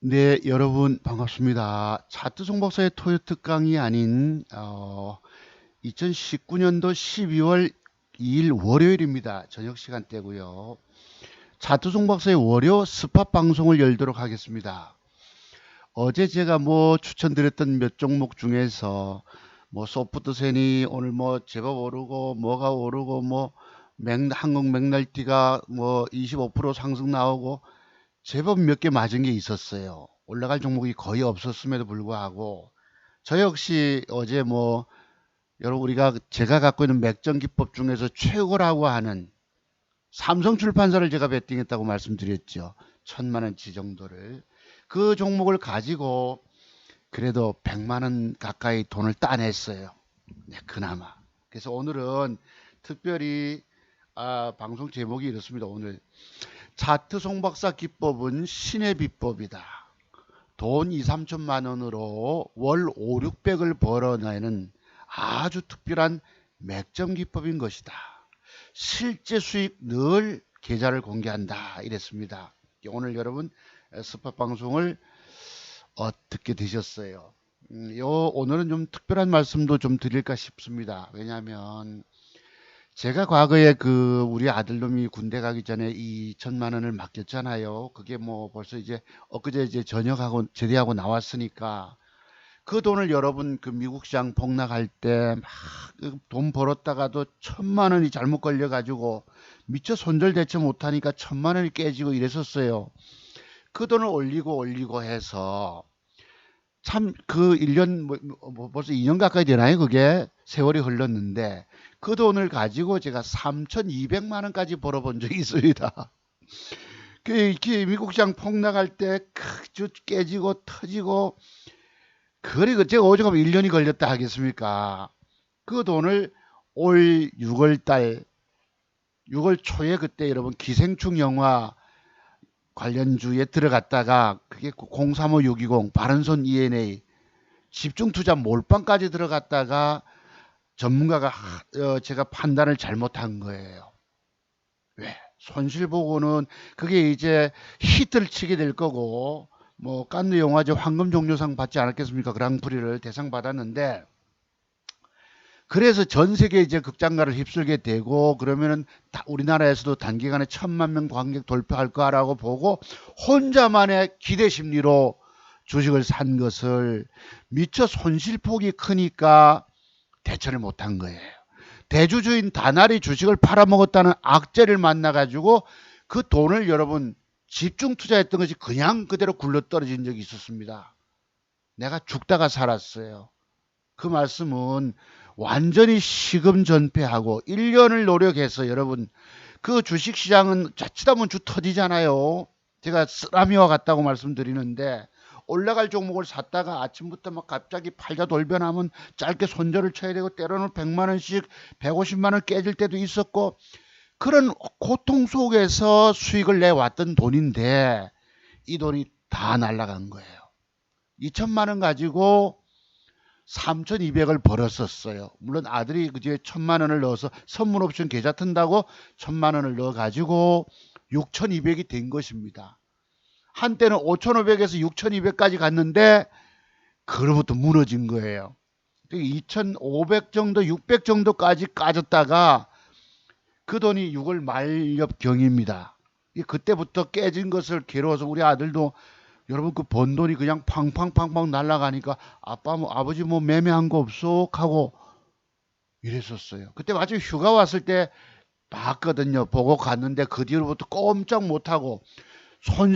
네, 여러분 반갑습니다. 차트 송박사의 토요 특강이 아닌 2019년도 12월 2일 월요일입니다. 저녁 시간대고요. 차트 송박사의 월요 스팟 방송을 열도록 하겠습니다. 어제 제가 추천드렸던 몇 종목 중에서 소프트센이 오늘 제법 오르고 뭐가 오르고 한국 맥날티가 25% 상승 나오고 제법 몇 개 맞은 게 있었어요. 올라갈 종목이 거의 없었음에도 불구하고 저 역시 어제 여러분 우리가 제가 갖고 있는 맥점 기법 중에서 최고라고 하는 삼성출판사를 제가 베팅했다고 말씀드렸죠. 1,000만 원치 정도를 그 종목을 가지고 그래도 100만 원 가까이 돈을 따냈어요. 네, 그나마. 그래서 오늘은 특별히 방송 제목이 이렇습니다. 오늘 차트 송박사 기법은 신의 비법이다. 돈 2, 3천만 원으로 월 5, 600을 벌어내는 아주 특별한 맥점 기법인 것이다. 실제 수익 늘 계좌를 공개한다. 이랬습니다. 오늘 여러분 스팟 방송을 어떻게 되셨어요? 오늘은 좀 특별한 말씀도 좀 드릴까 싶습니다. 왜냐하면 제가 과거에 우리 아들놈이 군대 가기 전에 2천만 원을 맡겼잖아요. 그게 벌써 이제 엊그제 이제 전역하고 제대하고 나왔으니까 그 돈을 여러분 미국 시장 폭락할 때 막 돈 벌었다가도 1,000만 원이 잘못 걸려가지고 미처 손절대처 못하니까 1,000만 원이 깨지고 이랬었어요. 그 돈을 올리고 해서 참 그 1년 벌써 2년 가까이 되나요? 그게 세월이 흘렀는데 그 돈을 가지고 제가 3,200만 원까지 벌어본 적이 있습니다. 미국 시장 폭락할 때 깨지고 터지고 그리고 제가 오죽하면 1년이 걸렸다 하겠습니까? 그 돈을 올 6월 달 6월 초에 그때 여러분 기생충 영화 관련주에 들어갔다가 그게 035620 바른손 ENA 집중 투자 몰빵까지 들어갔다가 전문가가 제가 판단을 잘못한 거예요. 왜? 손실 보고는 그게 이제 히트를 치게 될 거고 칸느 영화제 황금 종려상 받지 않았겠습니까? 그랑프리를 대상 받았는데 그래서 전 세계 이제 극장가를 휩쓸게 되고 그러면은 우리나라에서도 단기간에 1,000만 명 관객 돌파할 거라고 보고 혼자만의 기대 심리로 주식을 산 것을 미처 손실폭이 크니까 대처를 못한 거예요. 대주주인 다날이 주식을 팔아먹었다는 악재를 만나가지고 그 돈을 여러분 집중 투자했던 것이 그냥 그대로 굴러떨어진 적이 있었습니다. 내가 죽다가 살았어요. 그 말씀은 완전히 시금전폐하고 1년을 노력해서 여러분 그 주식시장은 자칫하면 주 터지잖아요. 제가 쓰라미와 같다고 말씀드리는데 올라갈 종목을 샀다가 아침부터 막 갑자기 팔자 돌변하면 짧게 손절을 쳐야 되고 때로는 100만 원씩 150만 원 깨질 때도 있었고 그런 고통 속에서 수익을 내왔던 돈인데 이 돈이 다 날아간 거예요. 2천만 원 가지고 3,200을 벌었었어요. 물론 아들이 그 뒤에 1,000만 원을 넣어서 선물 옵션 계좌 튼다고 1,000만 원을 넣어가지고 6,200이 된 것입니다. 한때는 5,500에서 6,200까지 갔는데 그로부터 무너진 거예요. 2,500 정도, 600 정도까지 까졌다가 그 돈이 6월 말엽경입니다. 그때부터 깨진 것을 괴로워서 우리 아들도 여러분 그 번 돈이 그냥 팡팡팡팡 날아가니까 아버지 매매한 거 없어 하고 이랬었어요. 그때 마침 휴가 왔을 때 봤거든요. 보고 갔는데 그 뒤로부터 꼼짝 못하고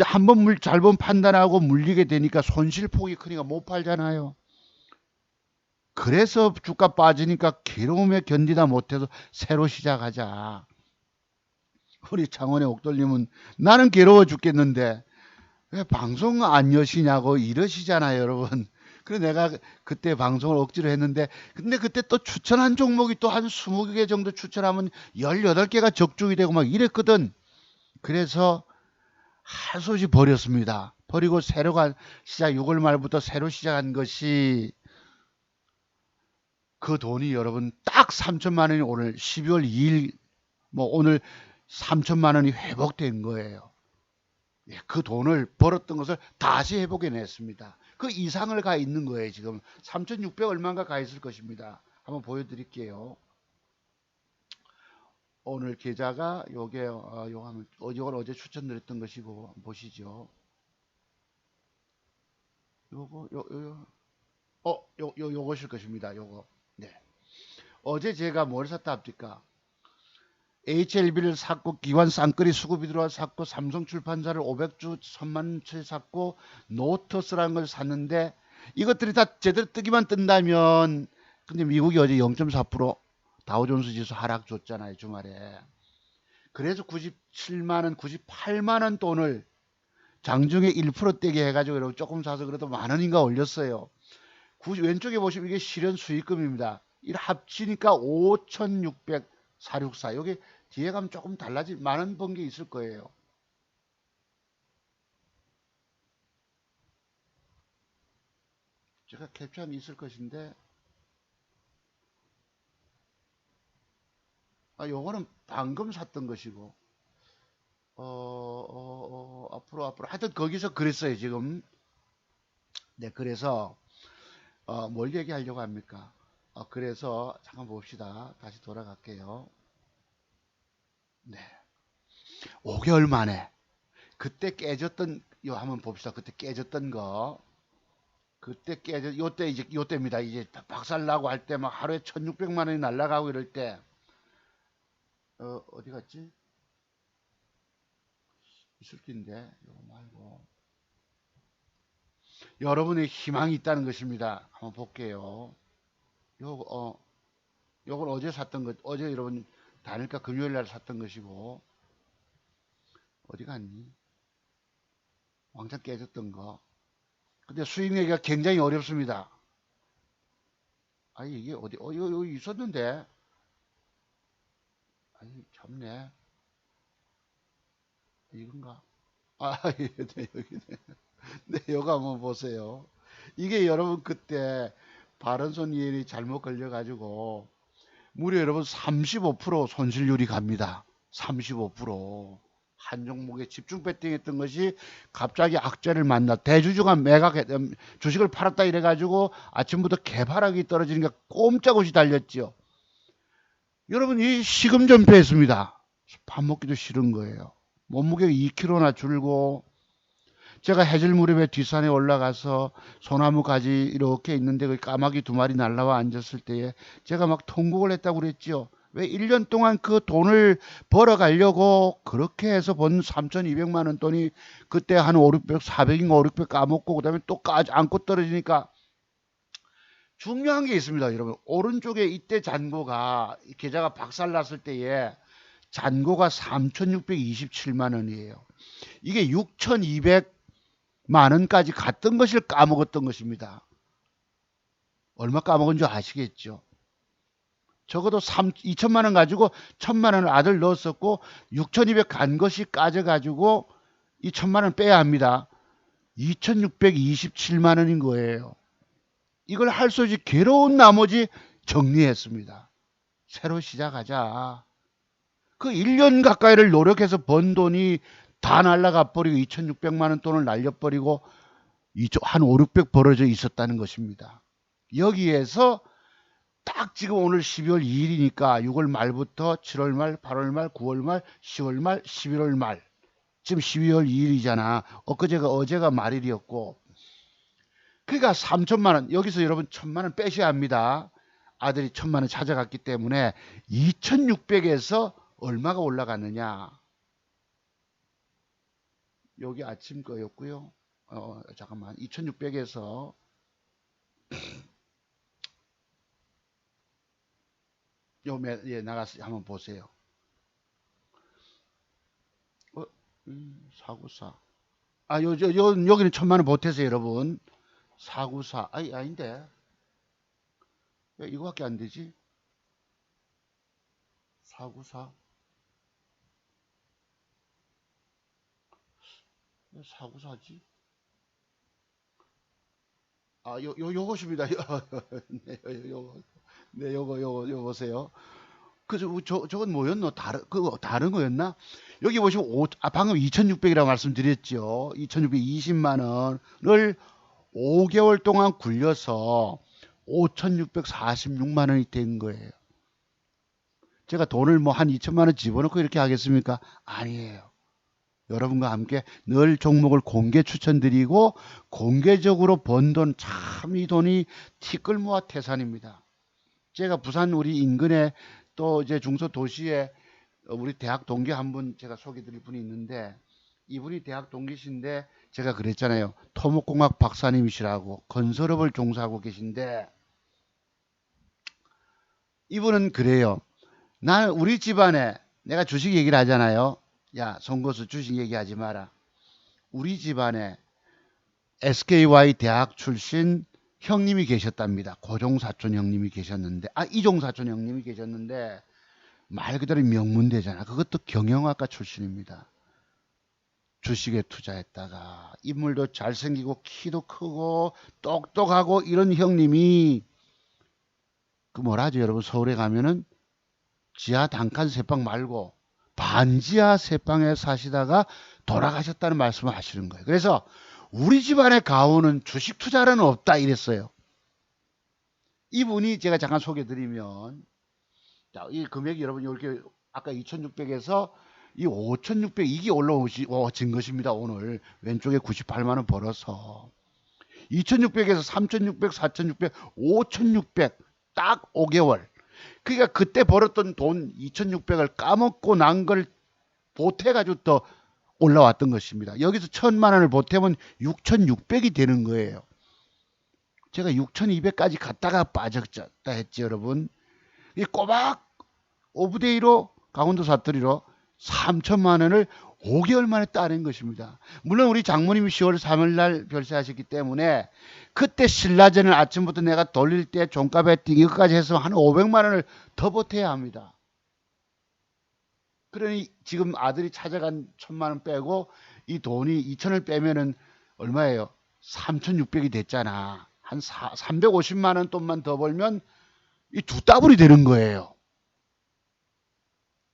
한번 잘못 판단하고 물리게 되니까 손실폭이 크니까 못 팔잖아요. 그래서 주가 빠지니까 괴로움에 견디다 못해서 새로 시작하자. 우리 창원의 옥돌님은 나는 괴로워 죽겠는데 왜 방송 안 여시냐고 이러시잖아요, 여러분. 그래서 내가 그때 방송을 억지로 했는데, 근데 그때 또 추천한 종목이 또 한 20개 정도 추천하면 18개가 적중이 되고 막 이랬거든. 그래서 할 수 없이 버렸습니다. 버리고 새로 시작, 6월 말부터 새로 시작한 것이 그 돈이 여러분 딱 3천만 원이 오늘 12월 2일, 오늘 3천만 원이 회복된 거예요. 예, 그 돈을 벌었던 것을 다시 회복해 냈습니다. 그 이상을 가 있는 거예요. 지금 3,600 얼마인가 가 있을 것입니다. 한번 보여드릴게요. 오늘 계좌가 요게 요걸 어제 추천드렸던 것이고 한번 보시죠. 요거 요것일 것입니다. 요거. 네. 어제 제가 뭘 샀다 합니까? HLB를 샀고 기관 쌍끌이 수급이 들어와서 샀고 삼성 출판사를 500주 1000만원치 샀고 노터스라는 걸 샀는데 이것들이 다 제대로 뜨기만 뜬다면 근데 미국이 어제 0.4% 다우존스 지수 하락 줬잖아요 주말에. 그래서 97만원 98만원 돈을 장중에 1% 떼게 해가지고 조금 사서 그래도 만원인가 올렸어요. 왼쪽에 보시면 이게 실현 수익금입니다. 이 합치니까 5,600 464 여기 뒤에 가면 조금 달라질 많은 번 게 있을 거예요. 제가 캡처하면 있을 것인데 요거는 방금 샀던 것이고 앞으로 하여튼 거기서 그랬어요 지금. 네 그래서 뭘 얘기하려고 합니까? 그래서 잠깐 봅시다. 다시 돌아갈게요. 네 5개월 만에 그때 깨졌던 요 한번 봅시다. 그때 깨졌던 거 그때 깨져 요때 이제 요때입니다. 이제 박살나고 할 때 막 하루에 1,600만 원이 날라가고 이럴 때 어디 갔지? 있을 텐데 요거 말고 여러분의 희망이 있다는 것입니다. 한번 볼게요. 요거 요건 어제 샀던 것 어제 여러분 다닐까 금요일 날 샀던 것이고 어디 갔니? 왕창 깨졌던 거. 근데 수익 내기가 굉장히 어렵습니다. 아니 이게 어디 이거 여기 있었는데 아니 참네 이건가? 네, 여기네. 네, 요거 한번 보세요. 이게 여러분 그때 바른손 이인이 잘못 걸려가지고 무려 여러분 35% 손실률이 갑니다. 35%. 한 종목에 집중 배팅했던 것이 갑자기 악재를 만나 대주주가 주식을 팔았다 이래가지고 아침부터 개파락이 떨어지니까 꼼짝없이 달렸죠. 여러분 이 시금 전폐했습니다. 밥 먹기도 싫은 거예요. 몸무게가 2kg나 줄고 제가 해질 무렵에 뒷산에 올라가서 소나무 가지 이렇게 있는데 그 까마귀 2마리 날라와 앉았을 때에 제가 막 통곡을 했다고 그랬지요. 왜 1년 동안 그 돈을 벌어 가려고 그렇게 해서 번 3,200만 원 돈이 그때 한 5, 600, 400인가 5, 600 까먹고 그다음에 또 안고 떨어지니까 중요한 게 있습니다, 여러분. 오른쪽에 이때 잔고가 계좌가 박살났을 때에 잔고가 3,627만 원이에요. 이게 6,200만 원까지 갔던 것을 까먹었던 것입니다. 얼마 까먹은 줄 아시겠죠? 적어도 2천만 원 가지고 1,000만 원을 아들 넣었었고 6,200 간 것이 까져가지고 이 1,000만 원 빼야 합니다. 2,627만 원인 거예요. 이걸 할 수 없이 괴로운 나머지 정리했습니다. 새로 시작하자. 그 1년 가까이를 노력해서 번 돈이 다 날라가 버리고 2,600만 원 돈을 날려버리고 한 5, 600 벌어져 있었다는 것입니다. 여기에서 딱 지금 오늘 12월 2일이니까 6월 말부터 7월 말, 8월 말, 9월 말, 10월 말, 11월 말 지금 12월 2일이잖아. 어제가 말일이었고 그러니까 3천만 원 여기서 여러분 1,000만 원 빼셔야 합니다. 아들이 1,000만 원 찾아갔기 때문에 2,600에서 얼마가 올라갔느냐. 여기 아침 거였고요. 잠깐만 2,600에서 나갔어요. 한번 보세요. 494. 여기는 1,000만 원 보태세요, 여러분. 494. 아닌데. 왜 이거밖에 안 되지? 494. 왜 494지? 요것입니다. 네, 요거 보세요. 저건 뭐였노? 다른 거였나? 여기 보시면 방금 2,600이라고 말씀드렸죠. 2,620만 원을 5개월 동안 굴려서 5,646만 원이 된 거예요. 제가 돈을 뭐 한 2천만 원 집어넣고 이렇게 하겠습니까? 아니에요. 여러분과 함께 늘 종목을 공개 추천드리고 공개적으로 번 돈, 참 이 돈이 티끌모아 태산입니다. 제가 부산 우리 인근에 또 이제 중소도시에 우리 대학 동기 한 분 제가 소개드릴 분이 있는데, 이분이 대학 동기신데 제가 그랬잖아요. 토목공학 박사님이시라고 건설업을 종사하고 계신데, 이분은 그래요. 우리 집안에, 내가 주식 얘기를 하잖아요. 야, 송거수 주식 얘기하지 마라. 우리 집안에 SKY 대학 출신 형님이 계셨답니다. 고종사촌 형님이 계셨는데, 이종사촌 형님이 계셨는데, 말 그대로 명문대잖아. 그것도 경영학과 출신입니다. 주식에 투자했다가 인물도 잘생기고 키도 크고 똑똑하고 이런 형님이 그 뭐라 하죠 여러분, 서울에 가면은 지하 단칸 세방 말고 반지하 세방에 사시다가 돌아가셨다는 말씀을 하시는 거예요. 그래서 우리 집안의 가오는 주식 투자는 없다 이랬어요. 이분이 제가 잠깐 소개드리면, 자, 이 금액이 여러분 이렇게 아까 2,600에서 이 5,600 이게 올라오신 것입니다. 오늘 왼쪽에 98만 원 벌어서 2,600에서 3,600, 4,600, 5,600 딱 5개월. 그러니까 그때 벌었던 돈 2,600을 까먹고 난 걸 보태가지고 또 올라왔던 것입니다. 여기서 1,000만 원을 보태면 6,600이 되는 거예요. 제가 6,200까지 갔다가 빠졌다 했지 여러분. 이 꼬박 오브데이로 강원도 사투리로 3천만 원을 5개월 만에 따낸 것입니다. 물론 우리 장모님이 10월 3일 날 별세하셨기 때문에 그때 신라전을 아침부터 내가 돌릴 때 종가 베팅 이것까지 해서 한 500만 원을 더 보태야 합니다. 그러니 지금 아들이 찾아간 1,000만 원 빼고 이 돈이 2천을 빼면은 얼마예요? 3,600이 됐잖아. 한 350만 원 돈만 더 벌면 이 두 더블이 되는 거예요.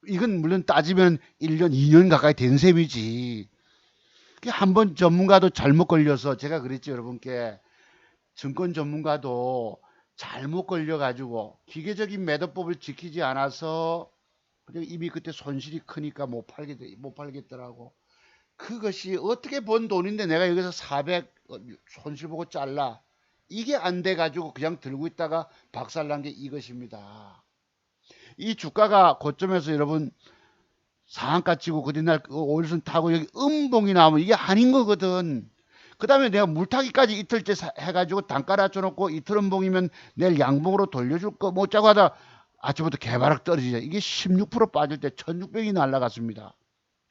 이건 물론 따지면 1년, 2년 가까이 된 셈이지. 한번 전문가도 잘못 걸려서, 제가 그랬죠, 여러분께. 증권 전문가도 잘못 걸려가지고 기계적인 매도법을 지키지 않아서 이미 그때 손실이 크니까 못 팔겠더라고. 그것이 어떻게 번 돈인데 내가 여기서 400 손실 보고 잘라. 이게 안 돼가지고 그냥 들고 있다가 박살난 게 이것입니다. 이 주가가 고점에서 여러분 상한가 치고 그뒷날 오일선 타고 여기 음봉이 나오면 이게 아닌 거거든. 그 다음에 내가 물타기까지 이틀째 해가지고 단가 낮춰놓고 이틀 음봉이면 내일 양봉으로 돌려줄 거 못 짜고 하다 아침부터 개바락 떨어지죠. 이게 16% 빠질 때 1,600이 날라갔습니다.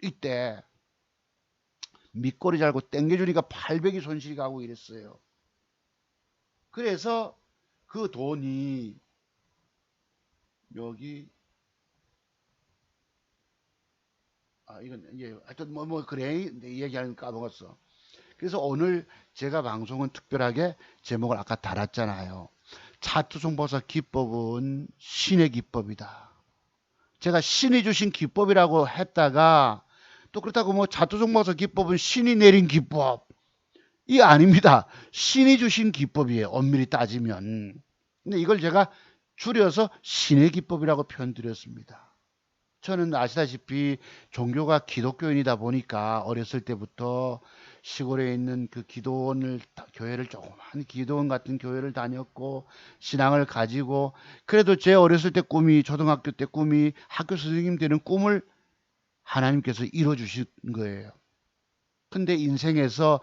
이때 밑꼬리 잘고 땡겨주니까 800이 손실이 가고 이랬어요. 그래서 그 돈이 여기 이건 하여튼 그래 얘기하는 거 까먹었어. 그래서 오늘 제가 방송은 특별하게 제목을 아까 달았잖아요. 차투송버섯 기법은 신의 기법이다. 제가 신이 주신 기법이라고 했다가 또 그렇다고 차투송버섯 기법은 신이 내린 기법, 이 아닙니다. 신이 주신 기법이에요. 엄밀히 따지면. 근데 이걸 제가 줄여서 신의 기법이라고 표현드렸습니다. 저는 아시다시피 종교가 기독교인이다 보니까 어렸을 때부터 시골에 있는 그 교회를 조그만 기도원 같은 교회를 다녔고 신앙을 가지고, 그래도 제 어렸을 때 꿈이, 초등학교 때 꿈이 학교 선생님 되는 꿈을 하나님께서 이뤄주신 거예요. 근데 인생에서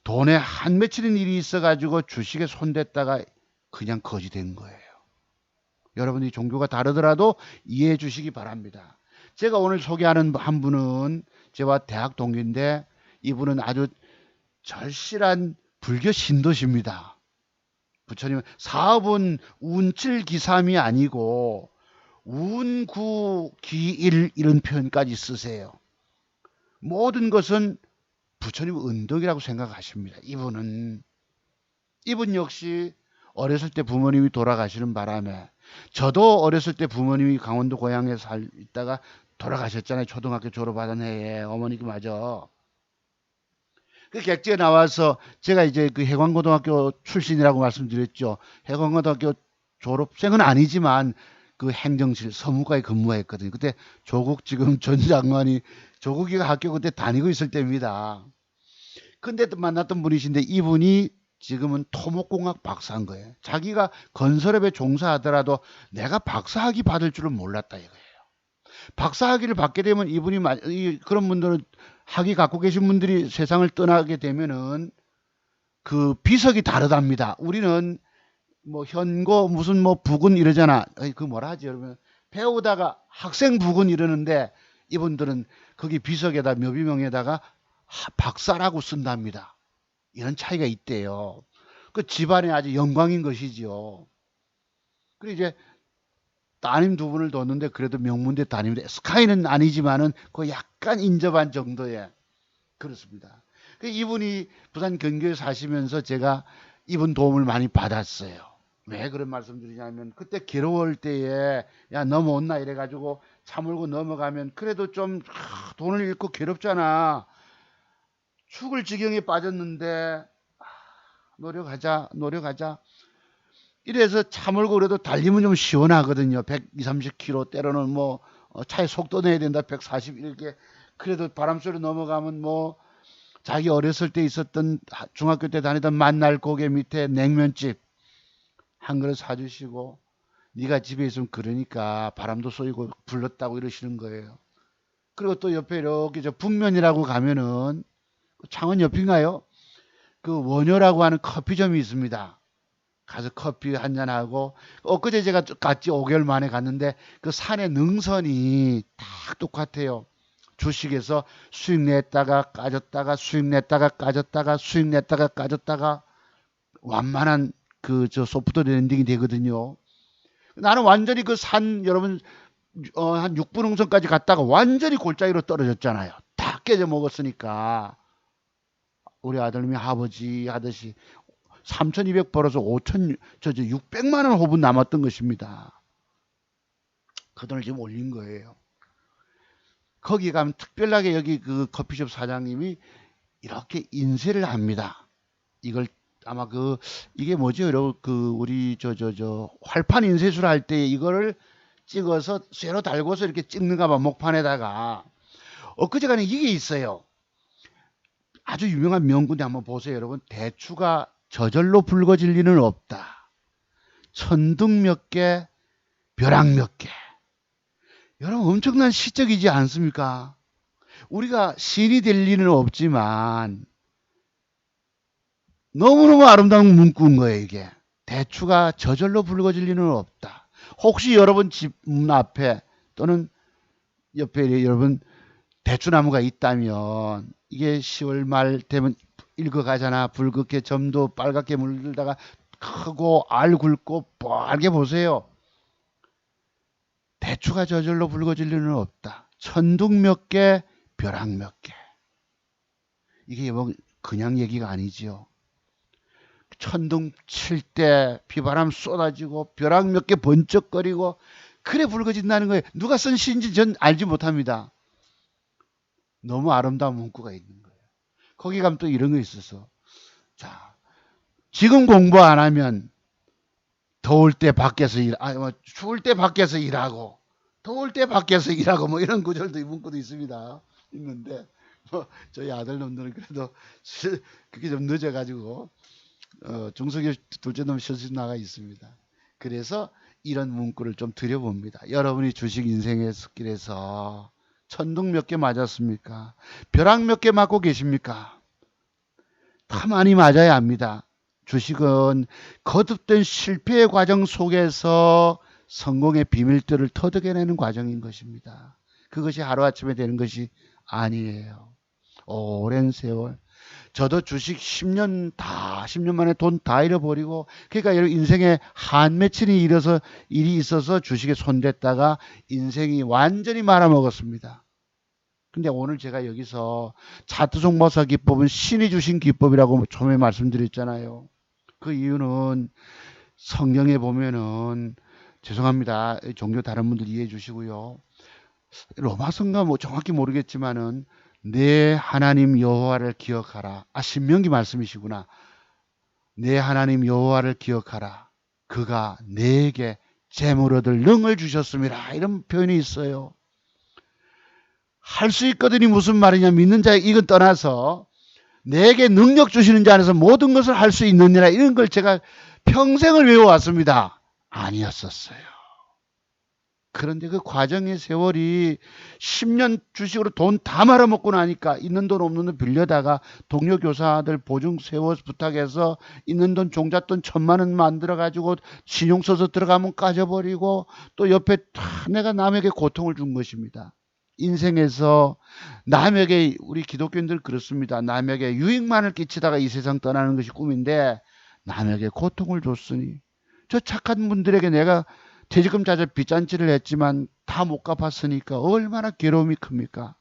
돈에 한 맺히는 일이 있어가지고 주식에 손댔다가 그냥 거지 된 거예요. 여러분이 종교가 다르더라도 이해해 주시기 바랍니다. 제가 오늘 소개하는 한 분은 저와 대학 동기인데 이분은 아주 절실한 불교 신도십니다. 부처님은 사업은 운칠기삼이 아니고 운구기일 이런 표현까지 쓰세요. 모든 것은 부처님 은덕이라고 생각하십니다. 이분 역시 어렸을 때 부모님이 돌아가시는 바람에 저도 어렸을 때 부모님이 강원도 고향에 있다가 돌아가셨잖아요. 초등학교 졸업하던 해에 어머니가 맞아. 그 객지에 나와서 제가 이제 그 해관고등학교 출신이라고 말씀드렸죠. 해관고등학교 졸업생은 아니지만 그 행정실 서무과에 근무했거든요. 그때 조국 지금 전 장관이 조국이가 학교 그때 다니고 있을 때입니다. 근데 또 만났던 분이신데 이분이 지금은 토목공학 박사인 거예요. 자기가 건설업에 종사하더라도 내가 박사학위 받을 줄은 몰랐다 이거예요. 박사학위를 받게 되면 이분이 그런 분들은 학위 갖고 계신 분들이 세상을 떠나게 되면은 그 비석이 다르답니다. 우리는 뭐 현고 무슨 뭐 부군 이러잖아. 그 뭐라 하지 여러분. 배우다가 학생 부군 이러는데 이분들은 거기 비석에다 묘비명에다가 박사라고 쓴답니다. 이런 차이가 있대요. 그 집안에 아주 영광인 것이지요. 그리고 이제 따님 두 분을 뒀는데 그래도 명문대 따님인데 스카이는 아니지만은 그 약간 인접한 정도의 그렇습니다. 이분이 부산 근교에 사시면서 제가 이분 도움을 많이 받았어요. 왜 그런 말씀 드리냐면 그때 괴로울 때에 야 넘어온나 이래가지고 차 몰고 넘어가면 그래도 좀 돈을 잃고 괴롭잖아. 죽을 지경에 빠졌는데 노력하자 노력하자 이래서 차 몰고 그래도 달리면 좀 시원하거든요. 120, 30km 때로는 뭐 차에 속도 내야 된다 141개 그래도 바람소리 넘어가면 뭐 자기 어렸을 때 있었던 중학교 때 다니던 만날 고개 밑에 냉면집 한 그릇 사주시고 네가 집에 있으면 그러니까 바람도 쏘이고 불렀다고 이러시는 거예요. 그리고 또 옆에 이렇게 저 북면이라고 가면은 창원 옆인가요? 그 원효라고 하는 커피점이 있습니다. 가서 커피 한잔 하고 엊그제 제가 갔지 5개월 만에 갔는데 그 산의 능선이 딱 똑같아요. 주식에서 수익 냈다가 까졌다가 수익 냈다가 까졌다가 수익 냈다가 까졌다가 완만한 그 저 소프트 랜딩이 되거든요. 나는 완전히 그 산 여러분 한 6분홍선까지 갔다가 완전히 골짜기로 떨어졌잖아요. 다 깨져 먹었으니까 우리 아들님이 아버지 하듯이 3,200 벌어서 5천 600만 원 호분 남았던 것입니다. 그 돈을 지금 올린 거예요. 거기 가면 특별하게 여기 그 커피숍 사장님이 이렇게 인쇄를 합니다. 이걸 아마 그 이게 뭐죠? 여러분 그 우리 저 활판 인쇄술 할 때 이거를 찍어서 쇠로 달고서 이렇게 찍는가 봐 목판에다가 엊그제가는 이게 있어요. 아주 유명한 명군에 한번 보세요, 여러분. 대추가 저절로 붉어질 리는 없다. 천둥 몇 개, 벼락 몇 개. 여러분 엄청난 시적이지 않습니까? 우리가 신이 될 리는 없지만 너무너무 아름다운 문구인 거예요, 이게. 대추가 저절로 붉어질 리는 없다. 혹시 여러분 집 문 앞에 또는 옆에 여러분 대추나무가 있다면 이게 10월 말 되면 읽어가잖아. 붉게 점도 빨갛게 물들다가 크고 알 굵고 빨게 보세요. 대추가 저절로 붉어질 리는 없다. 천둥 몇 개, 벼락 몇 개. 이게 뭐 그냥 얘기가 아니지요. 천둥 칠 때 비바람 쏟아지고 벼락 몇 개 번쩍거리고 그래 붉어진다는 거예요. 누가 쓴 시인지 전 알지 못합니다. 너무 아름다운 문구가 있는 거예요. 거기 가면 또 이런 거 있어서 자 지금 공부 안 하면 더울 때 밖에서 뭐 추울 때 밖에서 일하고 더울 때 밖에서 일하고 뭐 이런 구절도 이 문구도 있습니다. 있는데 뭐 저희 아들 놈들은 그래도 그게 좀 늦어가지고 중소기업 둘째 놈 실습 나가 있습니다. 그래서 이런 문구를 좀 드려봅니다. 여러분이 주식 인생의 숲길에서 천둥 몇 개 맞았습니까? 벼락 몇 개 맞고 계십니까? 다 많이 맞아야 합니다. 주식은 거듭된 실패의 과정 속에서 성공의 비밀들을 터득해내는 과정인 것입니다. 그것이 하루아침에 되는 것이 아니에요. 오랜 세월. 저도 주식 10년 만에 돈 다 잃어버리고 그러니까 여러분 인생에 한 맺힌 일이 있어서 주식에 손댔다가 인생이 완전히 말아먹었습니다. 근데 오늘 제가 여기서 차트종목사 기법은 신이 주신 기법이라고 처음에 말씀드렸잖아요. 그 이유는 성경에 보면은 죄송합니다. 종교 다른 분들 이해해 주시고요. 로마서인가 뭐 정확히 모르겠지만은 내 하나님 여호와를 기억하라. 아, 신명기 말씀이시구나. 내 하나님 여호와를 기억하라. 그가 내게 재물 얻을 능을 주셨습니다. 이런 표현이 있어요. 할 수 있거든이 무슨 말이냐. 믿는 자에 이건 떠나서 내게 능력 주시는 자 안에서 모든 것을 할 수 있느니라. 이런 걸 제가 평생을 외워왔습니다. 아니었었어요. 그런데 그 과정의 세월이 10년 주식으로 돈 다 말아먹고 나니까 있는 돈 없는 돈 빌려다가 동료 교사들 보증 세워 부탁해서 있는 돈 종잣돈 1,000만 원 만들어가지고 신용 써서 들어가면 까져버리고 또 옆에 다 내가 남에게 고통을 준 것입니다. 인생에서 남에게 우리 기독교인들 그렇습니다. 남에게 유익만을 끼치다가 이 세상 떠나는 것이 꿈인데 남에게 고통을 줬으니 저 착한 분들에게 내가 퇴직금 자재 빚잔치를 했지만 다 못 갚았으니까 얼마나 괴로움이 큽니까?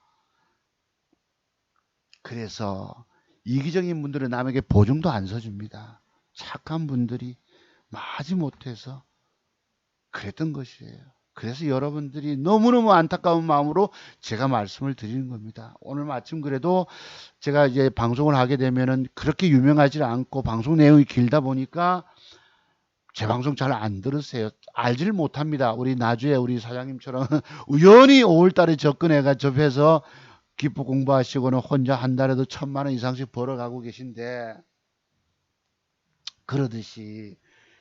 그래서 이기적인 분들은 남에게 보증도 안 서줍니다. 착한 분들이 마지못해서 그랬던 것이에요. 그래서 여러분들이 너무너무 안타까운 마음으로 제가 말씀을 드리는 겁니다. 오늘 마침 그래도 제가 이제 방송을 하게 되면은 그렇게 유명하지 않고 방송 내용이 길다 보니까 제 방송 잘 안 들으세요. 알지를 못합니다. 우리 나주에 우리 사장님처럼 우연히 5월달에 접근해가 접해서 기부 공부하시고는 혼자 한 달에도 1,000만 원 이상씩 벌어가고 계신데 그러듯이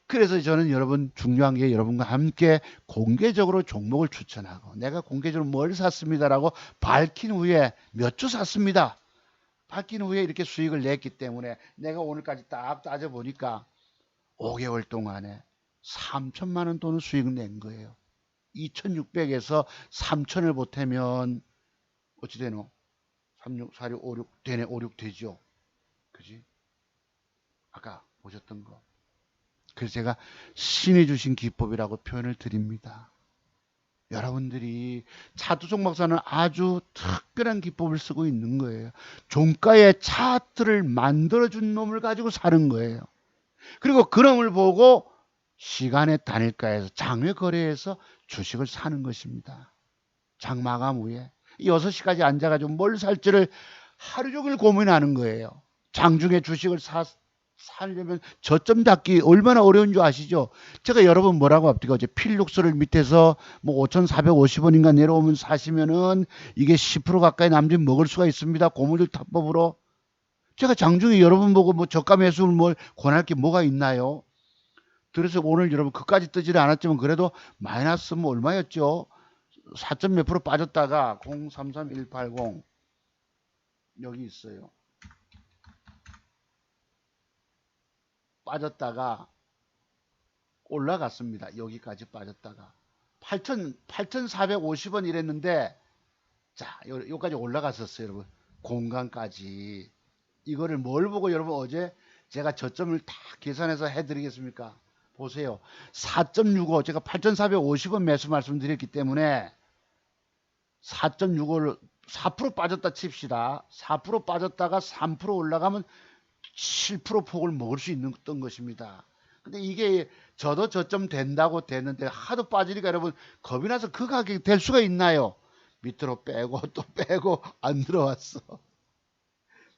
그래서 저는 여러분 중요한 게 여러분과 함께 공개적으로 종목을 추천하고 내가 공개적으로 뭘 샀습니다라고 밝힌 후에 몇 주 샀습니다. 밝힌 후에 이렇게 수익을 냈기 때문에 내가 오늘까지 딱 따져보니까 5개월 동안에 3천만 원 돈을 수익을 낸 거예요. 2,600에서 3천을 보태면 어찌 되노? 3, 6, 4, 6, 5, 6 되네. 5, 6 되죠. 그지? 아까 보셨던 거. 그래서 제가 신이 주신 기법이라고 표현을 드립니다. 여러분들이 차두종 박사는 아주 특별한 기법을 쓰고 있는 거예요. 종가의 차트를 만들어준 놈을 가지고 사는 거예요. 그리고 그 놈을 보고 시간의 단일가에서 장외 거래에서 주식을 사는 것입니다. 장 마감 후에 6시까지 앉아가지고 뭘 살지를 하루 종일 고민하는 거예요. 장중에 주식을 살려면 저점 잡기 얼마나 어려운 줄 아시죠? 제가 여러분 뭐라고 합니까? 어제 필룩스를 밑에서 뭐 5,450원인가 내려오면 사시면은 이게 10% 가까이 남짓 먹을 수가 있습니다. 고무줄 탑법으로. 제가 장중에 여러분 보고 뭐 저가 매수를 뭘 권할 게 뭐가 있나요? 그래서 오늘 여러분 그까지 뜨지는 않았지만 그래도 마이너스 뭐 얼마였죠? 4점 몇 프로 빠졌다가 033180 여기 있어요. 빠졌다가 올라갔습니다. 여기까지 빠졌다가 8,450원 이랬는데 자, 여기까지 올라갔었어요, 여러분. 공간까지. 이거를 뭘 보고 여러분 어제 제가 저점을 다 계산해서 해드리겠습니까? 보세요. 4.65 제가 8,450원 매수 말씀드렸기 때문에 4.65를 4% 빠졌다 칩시다. 4% 빠졌다가 3% 올라가면 7% 폭을 먹을 수 있는 것입니다. 근데 이게 저도 저점 된다고 됐는데 하도 빠지니까 여러분 겁이 나서 그 가격이 될 수가 있나요? 밑으로 빼고 또 빼고 안 들어왔어.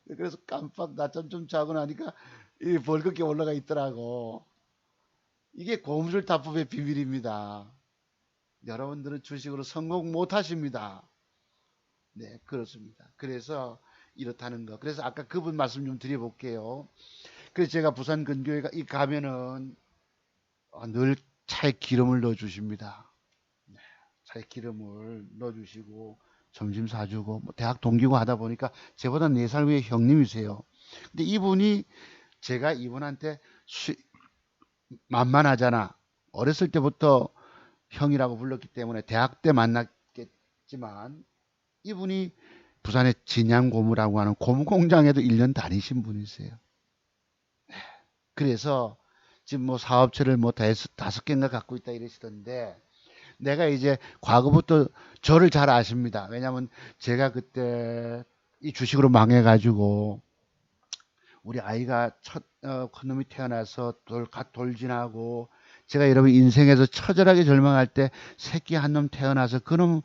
그래서 깜빡 낮잠 좀 자고 나니까 이 벌겋게 올라가 있더라고. 이게 고무줄 타법의 비밀입니다. 여러분들은 주식으로 성공 못 하십니다. 네, 그렇습니다. 그래서 이렇다는 거. 그래서 아까 그분 말씀 좀 드려볼게요. 그래서 제가 부산 근교에 가면은 늘 차에 기름을 넣어 주십니다. 네, 차에 기름을 넣어 주시고 점심 사주고 뭐 대학 동기고 하다 보니까 저보다 4살 위에 형님이세요. 근데 이분이 제가 이분한테 만만하잖아. 어렸을 때부터 형이라고 불렀기 때문에 대학 때 만났겠지만 이분이 부산의 진양고무라고 하는 고무 공장에도 1년 다니신 분이세요. 그래서 지금 뭐 사업체를 뭐 5개인가 갖고 있다 이러시던데 내가 이제 과거부터 저를 잘 아십니다. 왜냐하면 제가 그때 이 주식으로 망해가지고 우리 아이가 첫 큰놈이 태어나서 돌진하고 제가 여러분 인생에서 처절하게 절망할 때 새끼 한 놈 태어나서 그놈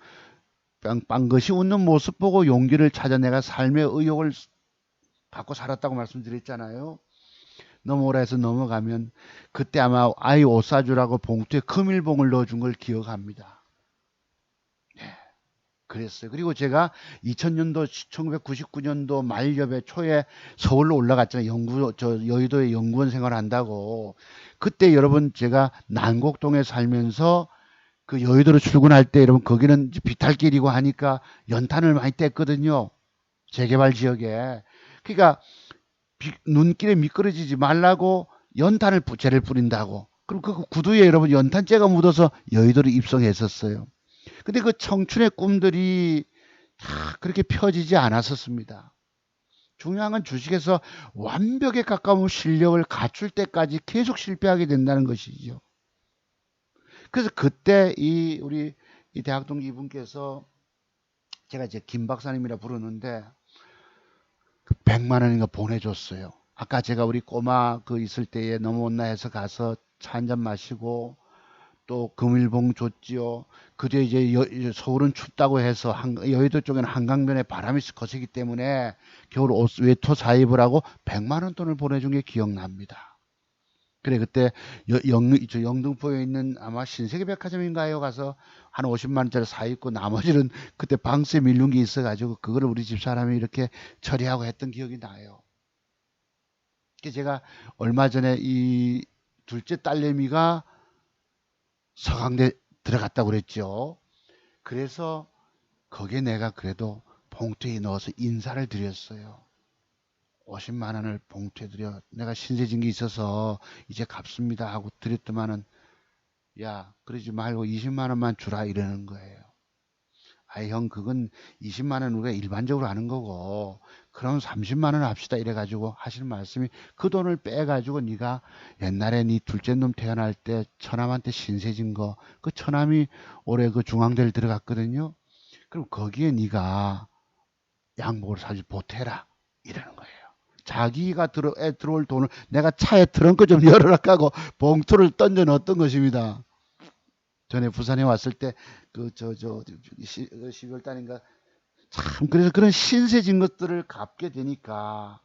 빵긋이 웃는 모습 보고 용기를 찾아 내가 삶의 의욕을 갖고 살았다고 말씀드렸잖아요. 넘어오라 해서 넘어가면 그때 아마 아이 옷 사주라고 봉투에 금일봉을 넣어준 걸 기억합니다. 네, 그랬어요. 그리고 제가 2000년도 1999년도 말엽에 초에 서울로 올라갔잖아요. 여의도에 연구원 생활한다고. 그때 여러분 제가 난곡동에 살면서 그 여의도로 출근할 때 여러분 거기는 비탈길이고 하니까 연탄을 많이 뗐거든요. 재개발 지역에. 그러니까 눈길에 미끄러지지 말라고 연탄을 쟤를 뿌린다고. 그럼 그 구두에 여러분 연탄재가 묻어서 여의도를 입성했었어요. 근데 그 청춘의 꿈들이 다 그렇게 펴지지 않았었습니다. 중요한 건 주식에서 완벽에 가까운 실력을 갖출 때까지 계속 실패하게 된다는 것이죠. 그래서 그때 우리 대학 동기 이분께서 제가 이제 김 박사님이라 부르는데 100만 원인가 보내줬어요. 아까 제가 우리 꼬마 그 있을 때에 넘어온나 해서 가서 차 한잔 마시고 또 금일봉 줬지요. 그때 이제 서울은 춥다고 해서 여의도 쪽에는 한강변에 바람이 거세기 때문에 겨울 외투 사입을 하고 100만 원 돈을 보내준 게 기억납니다. 그래 그때 영등포에 있는 아마 신세계백화점인가요 가서 한 50만 원짜리 사 입고 나머지는 그때 방세 밀린 게 있어가지고 그거를 우리 집 사람이 이렇게 처리하고 했던 기억이 나요. 제가 얼마 전에 이 둘째 딸내미가 서강대 들어갔다고 그랬죠. 그래서 거기에 내가 그래도 봉투에 넣어서 인사를 드렸어요. 50만 원을 봉투에 드려 내가 신세진 게 있어서 이제 갚습니다 하고 드렸더만은 야 그러지 말고 20만 원만 주라 이러는 거예요. 아이 형 그건 20만 원 우리가 일반적으로 하는 거고 그럼 30만 원 합시다 이래가지고 하시는 말씀이 그 돈을 빼가지고 네가 옛날에 네 둘째 놈 태어날 때 처남한테 신세진 거 그 처남이 올해 그 중앙대를 들어갔거든요. 그럼 거기에 네가 양복을 사주 보태라 이러는 거예요. 자기가 들어올 돈을 내가 차에 트렁크 좀 열어라 하고 봉투를 던져 넣었던 것입니다. 전에 부산에 왔을 때 그 12월 달인가 참 그래서 그런 신세진 것들을 갚게 되니까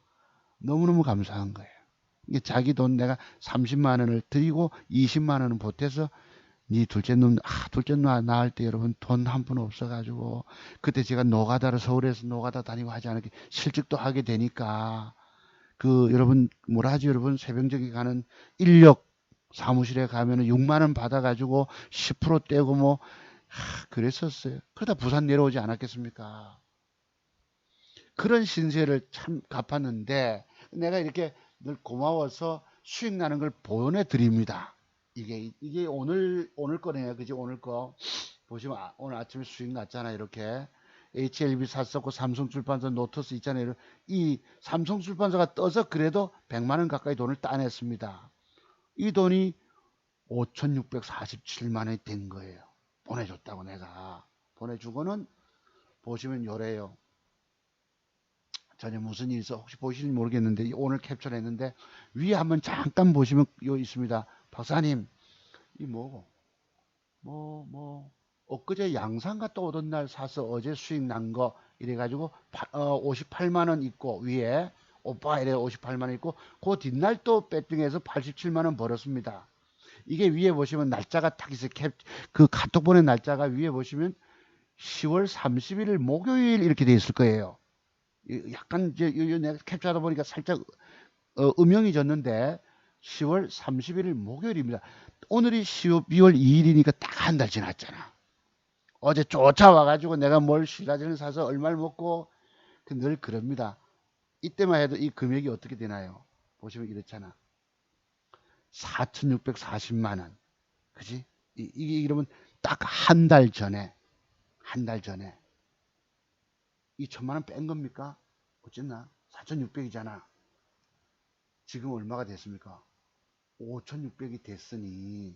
너무너무 감사한 거예요. 이게 자기 돈 내가 30만 원을 드리고 20만 원은 보태서 네 둘째 놈 낳을 때 여러분 돈 한 푼 없어가지고 그때 제가 노가다를 서울에서 노가다 다니고 하지 않을게 실직도 하게 되니까 그 여러분 뭐라 하지 여러분 새벽녘에 가는 인력 사무실에 가면은 6만 원 받아가지고 10% 떼고 뭐 그랬었어요. 그러다 부산 내려오지 않았겠습니까? 그런 신세를 참 갚았는데 내가 이렇게 늘 고마워서 수익 나는 걸 보내드립니다. 이게 오늘 거네요. 그지? 오늘 거 보시면 오늘 아침에 수익 났잖아. 이렇게 HLB 샀었고 삼성출판사 노트스 있잖아요. 이 삼성출판사가 떠서 그래도 100만 원 가까이 돈을 따냈습니다. 이 돈이 5,647만 원이 된 거예요. 보내줬다고 내가. 보내주고는 보시면 요래요. 전에 무슨 일이 있어 혹시 보시는지 모르겠는데 오늘 캡처했는데 위에 한번 잠깐 보시면 요 있습니다. 박사님 이 뭐고 엊그제 양산 갔다 오던 날 사서 어제 수익 난 거 이래가지고 58만 원 있고 위에 오빠 이래 58만 원 있고 그 뒷날 또 배팅해서 87만 원 벌었습니다. 이게 위에 보시면 날짜가 딱 있어요. 그 카톡 보낸 날짜가 위에 보시면 10월 31일 목요일 이렇게 돼 있을 거예요. 약간 이제 내가 캡처하다 보니까 살짝 음영이 졌는데 10월 31일 목요일입니다. 오늘이 12월 2일이니까 딱 한 달 지났잖아. 어제 쫓아와가지고 내가 뭘 신라전을 사서 얼마를 먹고 늘 그럽니다. 이때만 해도 이 금액이 어떻게 되나요? 보시면 이렇잖아. 4,640만 원. 그지? 이게 이러면 딱 한 달 전에 이 1,000만 원 뺀 겁니까? 어쨌나? 4,600이잖아. 지금 얼마가 됐습니까? 5,600이 됐으니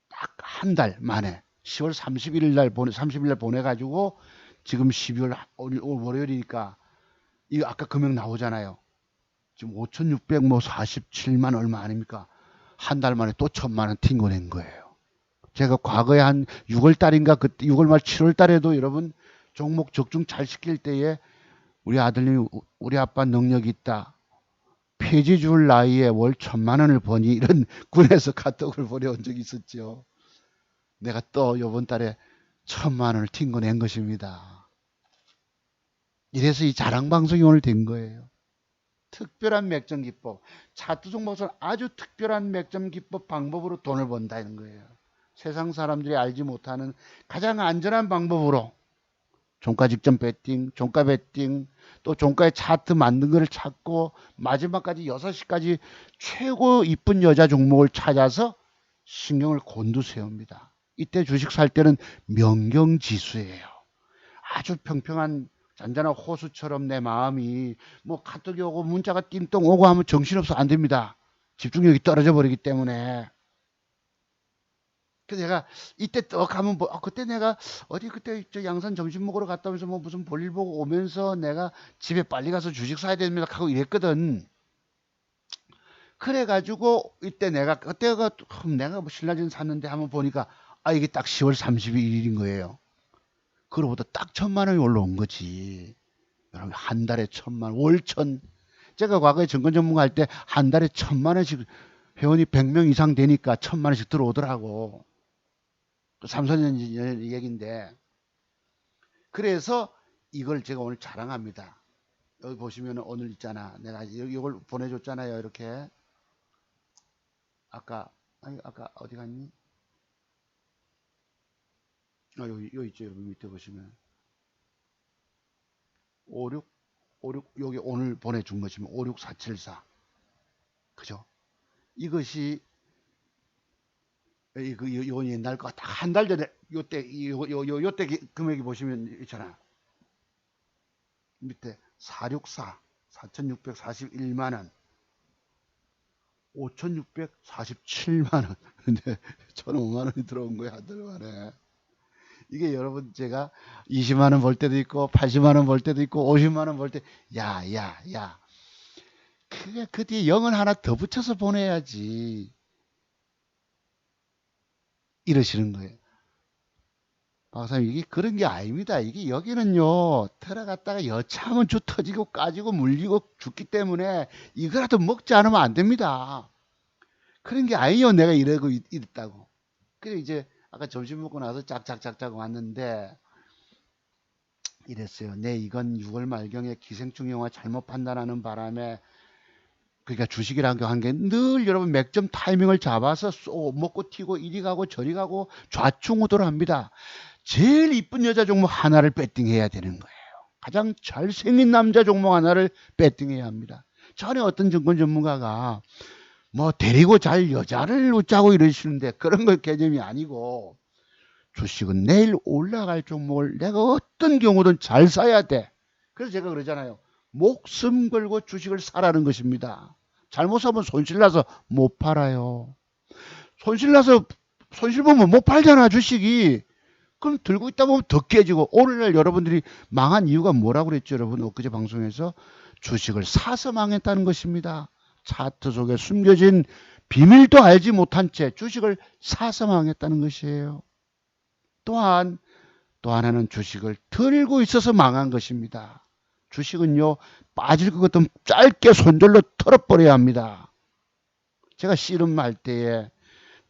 딱 한 달 만에 10월 31일 날 30일 날 보내가지고 지금 12월 월요일이니까 이거 아까 금액 나오잖아요. 지금 5,647만 얼마 아닙니까? 한 달 만에 또 1,000만 원 튕겨낸 거예요. 제가 과거에 한 6월 달인가 그때 6월 말 7월 달에도 여러분 종목 적중 잘 시킬 때에 우리 아들님이 우리 아빠 능력이 있다. 폐지 줄 나이에 월 1,000만 원을 버니 이런 군에서 카톡을 보내온 적이 있었죠. 내가 또 이번 달에 1,000만 원을 튕겨낸 것입니다. 이래서 이 자랑방송이 오늘 된 거예요. 특별한 맥점 기법. 차트 종목은 아주 특별한 맥점 기법 방법으로 돈을 번다는 거예요. 세상 사람들이 알지 못하는 가장 안전한 방법으로 종가 직전 배팅, 종가 배팅, 또 종가의 차트 만든 거를 찾고 마지막까지 6시까지 최고 이쁜 여자 종목을 찾아서 신경을 곤두세웁니다. 이때 주식 살 때는 명경지수예요. 아주 평평한 잔잔한 호수처럼 내 마음이 뭐 카톡이 오고 문자가 띵동 오고 하면 정신없어 안 됩니다. 집중력이 떨어져 버리기 때문에. 그래서 내가 이때 떡 하면 뭐, 그때 내가 어디 그때 저 양산 점심 먹으러 갔다 오면서 뭐 무슨 볼일 보고 오면서 내가 집에 빨리 가서 주식 사야 됩니다 하고 이랬거든. 그래가지고 이때 내가 그때가 내가 뭐 신라진 샀는데 한번 보니까 이게 딱 10월 31일인 거예요. 그로부터 딱 1,000만 원이 올라온 거지. 여러분 한 달에 1,000만 원, 월천. 제가 과거에 증권 전문가 할 때 한 달에 1,000만 원씩 회원이 100명 이상 되니까 1,000만 원씩 들어오더라고. 3, 4년 전 얘기인데. 그래서 이걸 제가 오늘 자랑합니다. 여기 보시면 오늘 있잖아. 내가 이걸 보내줬잖아요. 이렇게. 아까 어디 갔니? 여기 있죠. 여기 밑에 보시면. 56, 여기 오늘 보내준 것이면 56474. 그죠? 이것이, 이건 옛날 거, 딱 한 달 전에, 요때 금액이 보시면 있잖아. 밑에 464, 4,641만원, 5,647만원. 근데 1,005만원이 들어온 거야, 한 달 만에. 이게 여러분 제가 20만 원 벌 때도 있고 80만 원 벌 때도 있고 50만 원 벌 때 야. 그게 그 뒤에 0을 하나 더 붙여서 보내야지. 이러시는 거예요. 박사님 이게 그런 게 아닙니다. 이게 여기는요 들어갔다가 여차하면 주 터지고 까지고 물리고 죽기 때문에 이거라도 먹지 않으면 안 됩니다. 그런 게 아니에요. 내가 이러고 이랬다고. 그래 이제 아까 점심 먹고 나서 짝짝짝짝 왔는데 이랬어요. 이건 6월 말경에 기생충 영화 잘못 판단하는 바람에 그러니까 주식이라는 게 한 게 늘 여러분 맥점 타이밍을 잡아서 먹고 튀고 이리 가고 저리 가고 좌충우돌 합니다. 제일 이쁜 여자 종목 하나를 배팅해야 되는 거예요. 가장 잘생긴 남자 종목 하나를 배팅해야 합니다. 전에 어떤 증권 전문가가 뭐 데리고 잘 여자를 웃자고 이러시는데 그런 걸 개념이 아니고 주식은 내일 올라갈 종목을 내가 어떤 경우든 잘 사야 돼. 그래서 제가 그러잖아요. 목숨 걸고 주식을 사라는 것입니다. 잘못 사면 손실나서 못 팔아요. 손실나서 손실 보면 못 팔잖아 주식이. 그럼 들고 있다 보면 더 깨지고 오늘날 여러분들이 망한 이유가 뭐라고 그랬죠 여러분 엊그제 방송에서 주식을 사서 망했다는 것입니다. 차트 속에 숨겨진 비밀도 알지 못한 채 주식을 사서 망했다는 것이에요. 또한 또 하나는 주식을 들고 있어서 망한 것입니다. 주식은요 빠질 것 같으면 짧게 손절로 털어버려야 합니다. 제가 씨름할 때에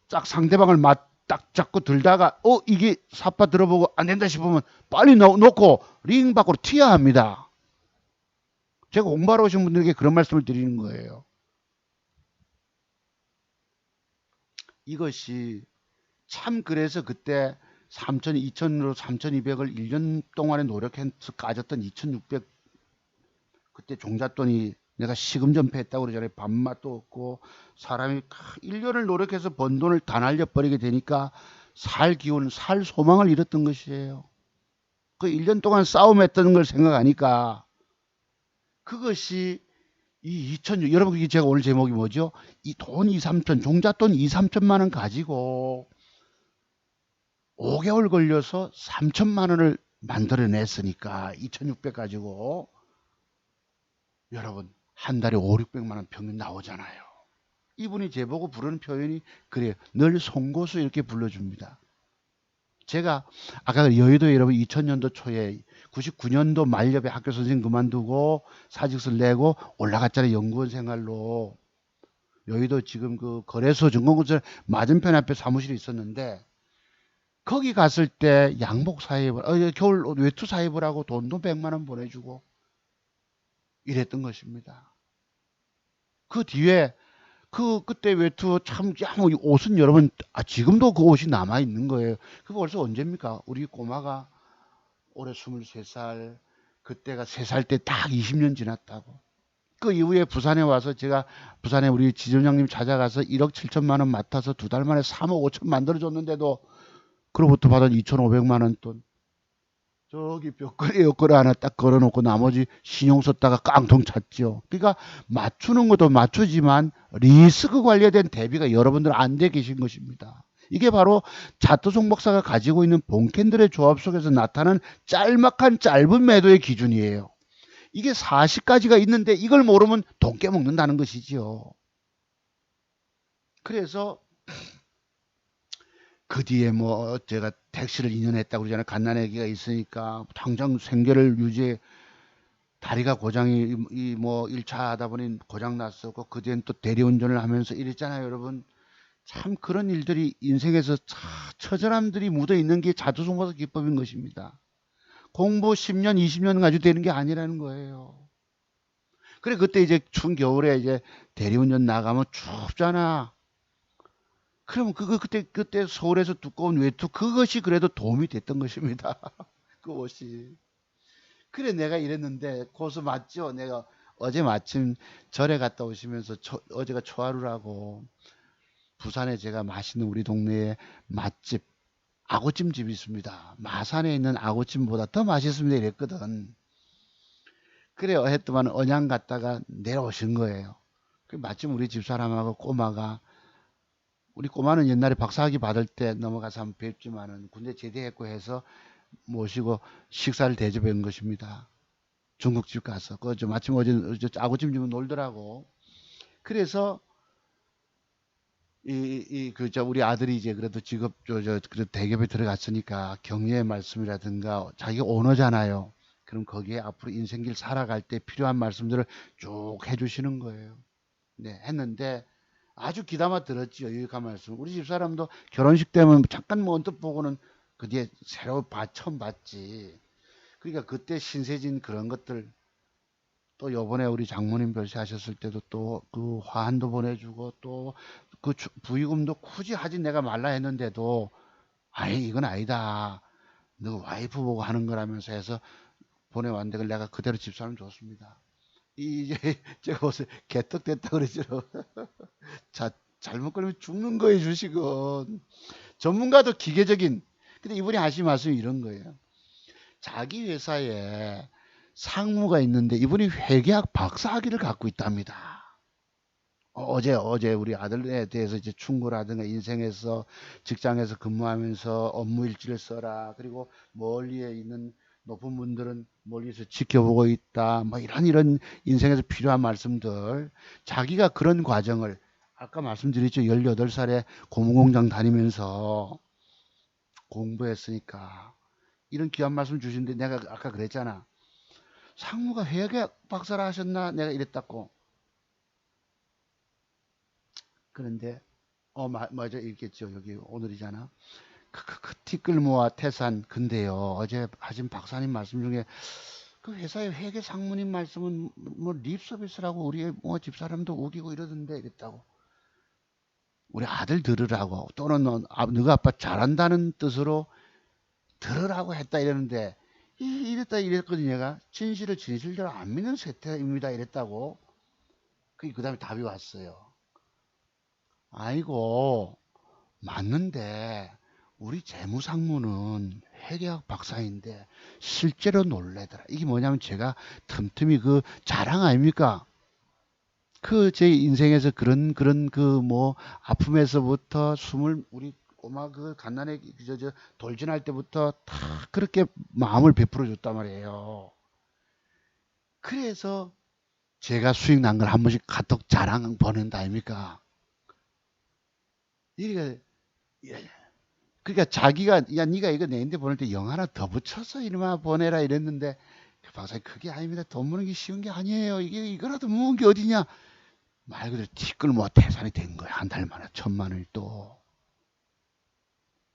딱 상대방을 딱 잡고 들다가 이게 삿바 들어보고 안 된다 싶으면 빨리 놓고 링 밖으로 튀어야 합니다. 제가 공부하러 오신 분들에게 그런 말씀을 드리는 거예요. 이것이 참 그래서 그때 3,000, 2,000으로 3,200을 1년 동안에 노력해서 까졌던 2,600 그때 종잣돈이 내가 시금 전폐했다고 그러잖아요. 밥맛도 없고 사람이 1년을 노력해서 번 돈을 다 날려버리게 되니까 살 기운, 살 소망을 잃었던 것이에요. 그 1년 동안 싸움했던 걸 생각하니까 그것이 이 2,000, 여러분 제가 오늘 제목이 뭐죠? 이 돈 2, 3천, 종잣돈 2, 3천만 원 가지고 5개월 걸려서 3천만 원을 만들어냈으니까 2,600 가지고 여러분 한 달에 5, 600만 원 평균 나오잖아요. 이분이 제보고 부르는 표현이 그래요. 늘 송고수 이렇게 불러줍니다. 제가 아까 여의도 여러분 2000년도 초에 99년도 말엽에 학교 선생님 그만두고 사직서를 내고 올라갔잖아요. 연구원 생활로. 여의도 지금 그 거래소 증권건설 맞은편 앞에 사무실이 있었는데 거기 갔을 때 양복 사입을 겨울 외투 사입을 하고 돈도 100만 원 보내주고 이랬던 것입니다. 그 뒤에 그때 외투 참, 야, 뭐, 옷은 여러분, 지금도 그 옷이 남아있는 거예요. 그거 벌써 언제입니까? 우리 꼬마가 올해 23살, 그때가 3살 때 딱 20년 지났다고. 그 이후에 부산에 와서 제가 부산에 우리 지점장님 찾아가서 1억 7천만 원 맡아서 2달 만에 3억 5천 만들어줬는데도 그로부터 받은 2,500만 원 돈. 저기 벽걸이 옆걸이 하나 딱 걸어놓고 나머지 신용 썼다가 깡통 찼죠. 그러니까 맞추는 것도 맞추지만 리스크 관리된 대비가 여러분들 안 돼 계신 것입니다. 이게 바로 자토송 박사가 가지고 있는 본캔들의 조합 속에서 나타난 짤막한 짧은 매도의 기준이에요. 이게 40가지가 있는데 이걸 모르면 돈 깨먹는다는 것이지요. 그래서 그 뒤에 뭐 제가 택시를 2년 했다고 그러잖아요. 갓난아기가 있으니까 당장 생계를 유지해 다리가 고장이 뭐 1차 하다 보니 고장 났었고 그 뒤엔 또 대리운전을 하면서 이랬잖아요, 여러분. 참 그런 일들이 인생에서 처절함들이 묻어 있는 게 자두송박사 기법인 것입니다. 공부 10년, 20년 가지고 되는 게 아니라는 거예요. 그래 그때 이제 추운 겨울에 이제 대리운전 나가면 춥잖아. 그럼 그때 서울에서 두꺼운 외투 그것이 그래도 도움이 됐던 것입니다. 그 옷이. 그래 내가 이랬는데 고수 맞죠? 내가 어제 마침 절에 갔다 오시면서 어제가 초하루라고 부산에 제가 맛있는 우리 동네에 맛집 아구찜 집이 있습니다. 마산에 있는 아구찜보다 더 맛있습니다 이랬거든. 그래요 했더만 언양 갔다가 내려오신 거예요. 마침 우리 집사람하고 꼬마가 우리 꼬마는 옛날에 박사학위 받을 때 넘어가서 한번 뵙지만은 군대 제대했고 해서 모시고 식사를 대접한 것입니다. 중국집 가서 그저 마침 어제 아구찜 집은 놀더라고. 그래서 저 우리 아들이 이제 그래도 직업 그래도 대기업에 들어갔으니까 경례의 말씀이라든가 자기가 오너잖아요. 그럼 거기에 앞으로 인생길 살아갈 때 필요한 말씀들을 쭉 해주시는 거예요. 네, 했는데 아주 귀담아 들었지요. 유익한 말씀. 우리 집사람도 결혼식 때면 잠깐 뭐 언뜻 보고는 그 뒤에 새로 처음 봤지. 그러니까 그때 신세진 그런 것들 또 요번에 우리 장모님 별세하셨을 때도 또 그 화환도 보내주고 또 그 부의금도 굳이 하지 내가 말라 했는데도 아니 이건 아니다. 너 와이프 보고 하는 거라면서 해서 보내왔는데 그걸 내가 그대로 집사람 줬습니다. 이제 제가 옷을 개떡됐다 그러죠. 자, 잘못 걸리면 죽는 거예요, 주식은. 전문가도 기계적인. 근데 이분이 하신 말씀이 이런 거예요. 자기 회사에 상무가 있는데 이분이 회계학 박사학위를 갖고 있답니다. 어제 우리 아들에 대해서 이제 충고라든가 인생에서 직장에서 근무하면서 업무 일지를 써라. 그리고 멀리에 있는 높은 분들은 멀리서 지켜보고 있다. 뭐 이런 인생에서 필요한 말씀들. 자기가 그런 과정을 아까 말씀드렸죠. 18살에 고무공장 다니면서 공부했으니까 이런 귀한 말씀 주신데 내가 아까 그랬잖아. 상무가 회계학 박사라 하셨나? 내가 이랬다고. 그런데 맞아 읽겠죠. 여기 오늘이잖아. 티끌모아 태산. 근데요 어제 하신 박사님 말씀 중에 그 회사의 회계 상무님 말씀은 뭐 립서비스라고 우리 뭐 집사람도 우기고 이러던데 이랬다고. 우리 아들 들으라고 또는 너가 아빠 잘한다는 뜻으로 들으라고 했다 이랬는데 이랬다 이랬거든요. 얘가 진실을 진실대로 안 믿는 세태입니다 이랬다고. 그 다음에 답이 왔어요. 아이고 맞는데 우리 재무상무는 회계학 박사인데 실제로 놀래더라. 이게 뭐냐면 제가 틈틈이 그 자랑 아닙니까? 그 제 인생에서 그런 그 뭐 아픔에서부터 숨을 우리 꼬마 그 갓난에 저 돌진할 때부터 다 그렇게 마음을 베풀어 줬단 말이에요. 그래서 제가 수익 난 걸 한 번씩 카톡 자랑 보낸다 아닙니까? 이게 예, 그러니까 자기가 야 네가 이거 내인데 보낼 때 영 하나 더 붙여서 이놈아 보내라 이랬는데 그 박사님 그게 아닙니다. 돈 버는 게 쉬운 게 아니에요. 이게 이거라도 모은 게 어디냐. 말 그대로 티끌 뭐 태산이 된 거야. 한 달 만에 1,000만 원이 또.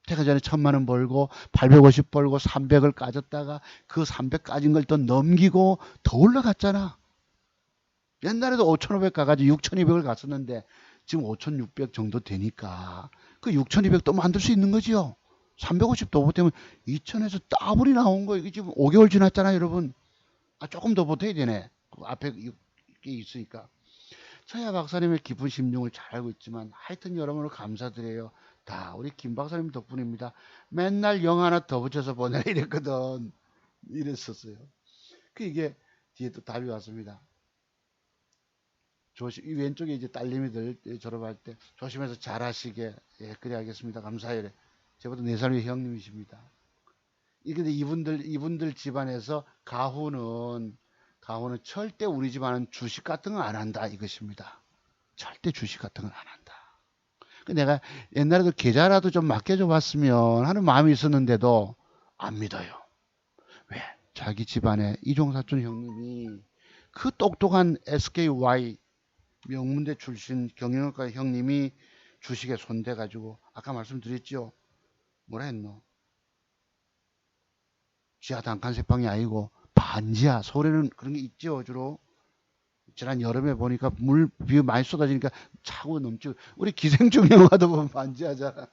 제가 전에 1,000만 원 벌고 850 벌고 300을 까졌다가 그 300 까진 걸 또 넘기고 더 올라갔잖아. 옛날에도 5,500 가가지고 6,200을 갔었는데 지금 5,600 정도 되니까 그 6,200 또 만들 수 있는 거지요. 350 더 보태면 2,000에서 더블이 나온 거. 이게 지금 5개월 지났잖아요, 여러분. 아, 조금 더 보태야 되네. 그 앞에 이게 있으니까. 서야 박사님의 깊은 심중을 잘 알고 있지만 하여튼 여러분을 감사드려요. 다 우리 김 박사님 덕분입니다. 맨날 영 하나 더 붙여서 보내라 이랬거든. 이랬었어요. 그 이게 뒤에 또 답이 왔습니다. 이 왼쪽에 이제 딸내미들 졸업할 때 조심해서 잘하시게. 예, 그래 알겠습니다. 감사해요. 저보다 4살 위 형님이십니다. 근데 이분들 집안에서 가훈은 절대 우리 집안은 주식 같은 거 안 한다 이것입니다. 절대 주식 같은 건 안 한다. 내가 옛날에도 계좌라도 좀 맡겨줘 봤으면 하는 마음이 있었는데도 안 믿어요. 왜? 자기 집안에 이종사촌 형님이 그 똑똑한 SKY 명문대 출신 경영학과 형님이 주식에 손대가지고 아까 말씀드렸죠. 뭐라 했노? 지하 단칸세방이 아니고 반지하. 서울에는 그런 게 있죠 주로. 지난 여름에 보니까 비 많이 쏟아지니까 차고 넘치고 우리 기생충 영화도 보면 반지하잖아.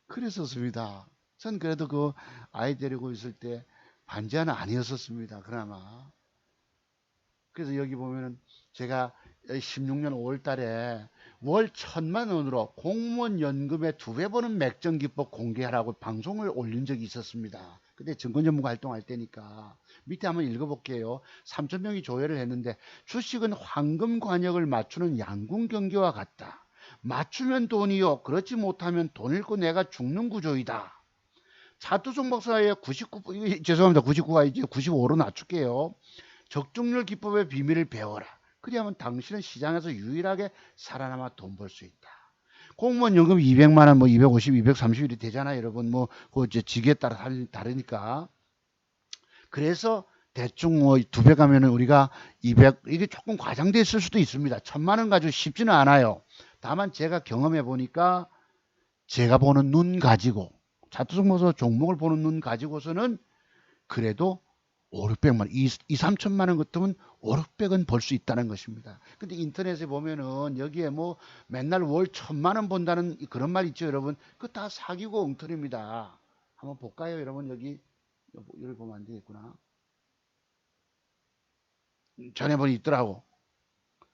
그랬었습니다. 전 그래도 그 아이 데리고 있을 때 반지하는 아니었었습니다. 그나마. 그래서 여기 보면은 제가 16년 5월 달에 월 1,000만 원으로 공무원 연금의 2배 버는 맥정 기법 공개하라고 방송을 올린 적이 있었습니다. 근데 증권 전문가 활동할 때니까 밑에 한번 읽어볼게요. 3,000명이 조회를 했는데 주식은 황금 관역을 맞추는 양궁 경기와 같다. 맞추면 돈이요. 그렇지 못하면 돈 잃고 내가 죽는 구조이다. 차두송 박사의 99, 죄송합니다. 99가 이제 95로 낮출게요. 적중률 기법의 비밀을 배워라. 그래야만 당신은 시장에서 유일하게 살아남아 돈 벌 수 있다. 공무원 연금 200만 원, 뭐 250, 230일이 되잖아요, 여러분. 뭐 그 이제 직에 따라 다르니까. 그래서 대충 뭐 2배 가면은 우리가 200 이게 조금 과장돼 있을 수도 있습니다. 1,000만 원 가지고 쉽지는 않아요. 다만 제가 경험해 보니까 제가 보는 눈 가지고 차트종목에서 종목을 보는 눈 가지고서는 그래도 5, 600만 원, 2, 3천만 원 같으면 5, 600원 벌 수 있다는 것입니다. 근데 인터넷에 보면은 여기에 뭐 맨날 월 1,000만 원 번다는 그런 말 있죠, 여러분. 그거 다 사기고 엉터리입니다. 한번 볼까요, 여러분? 여기 보면 안 되겠구나. 전에 보니 있더라고.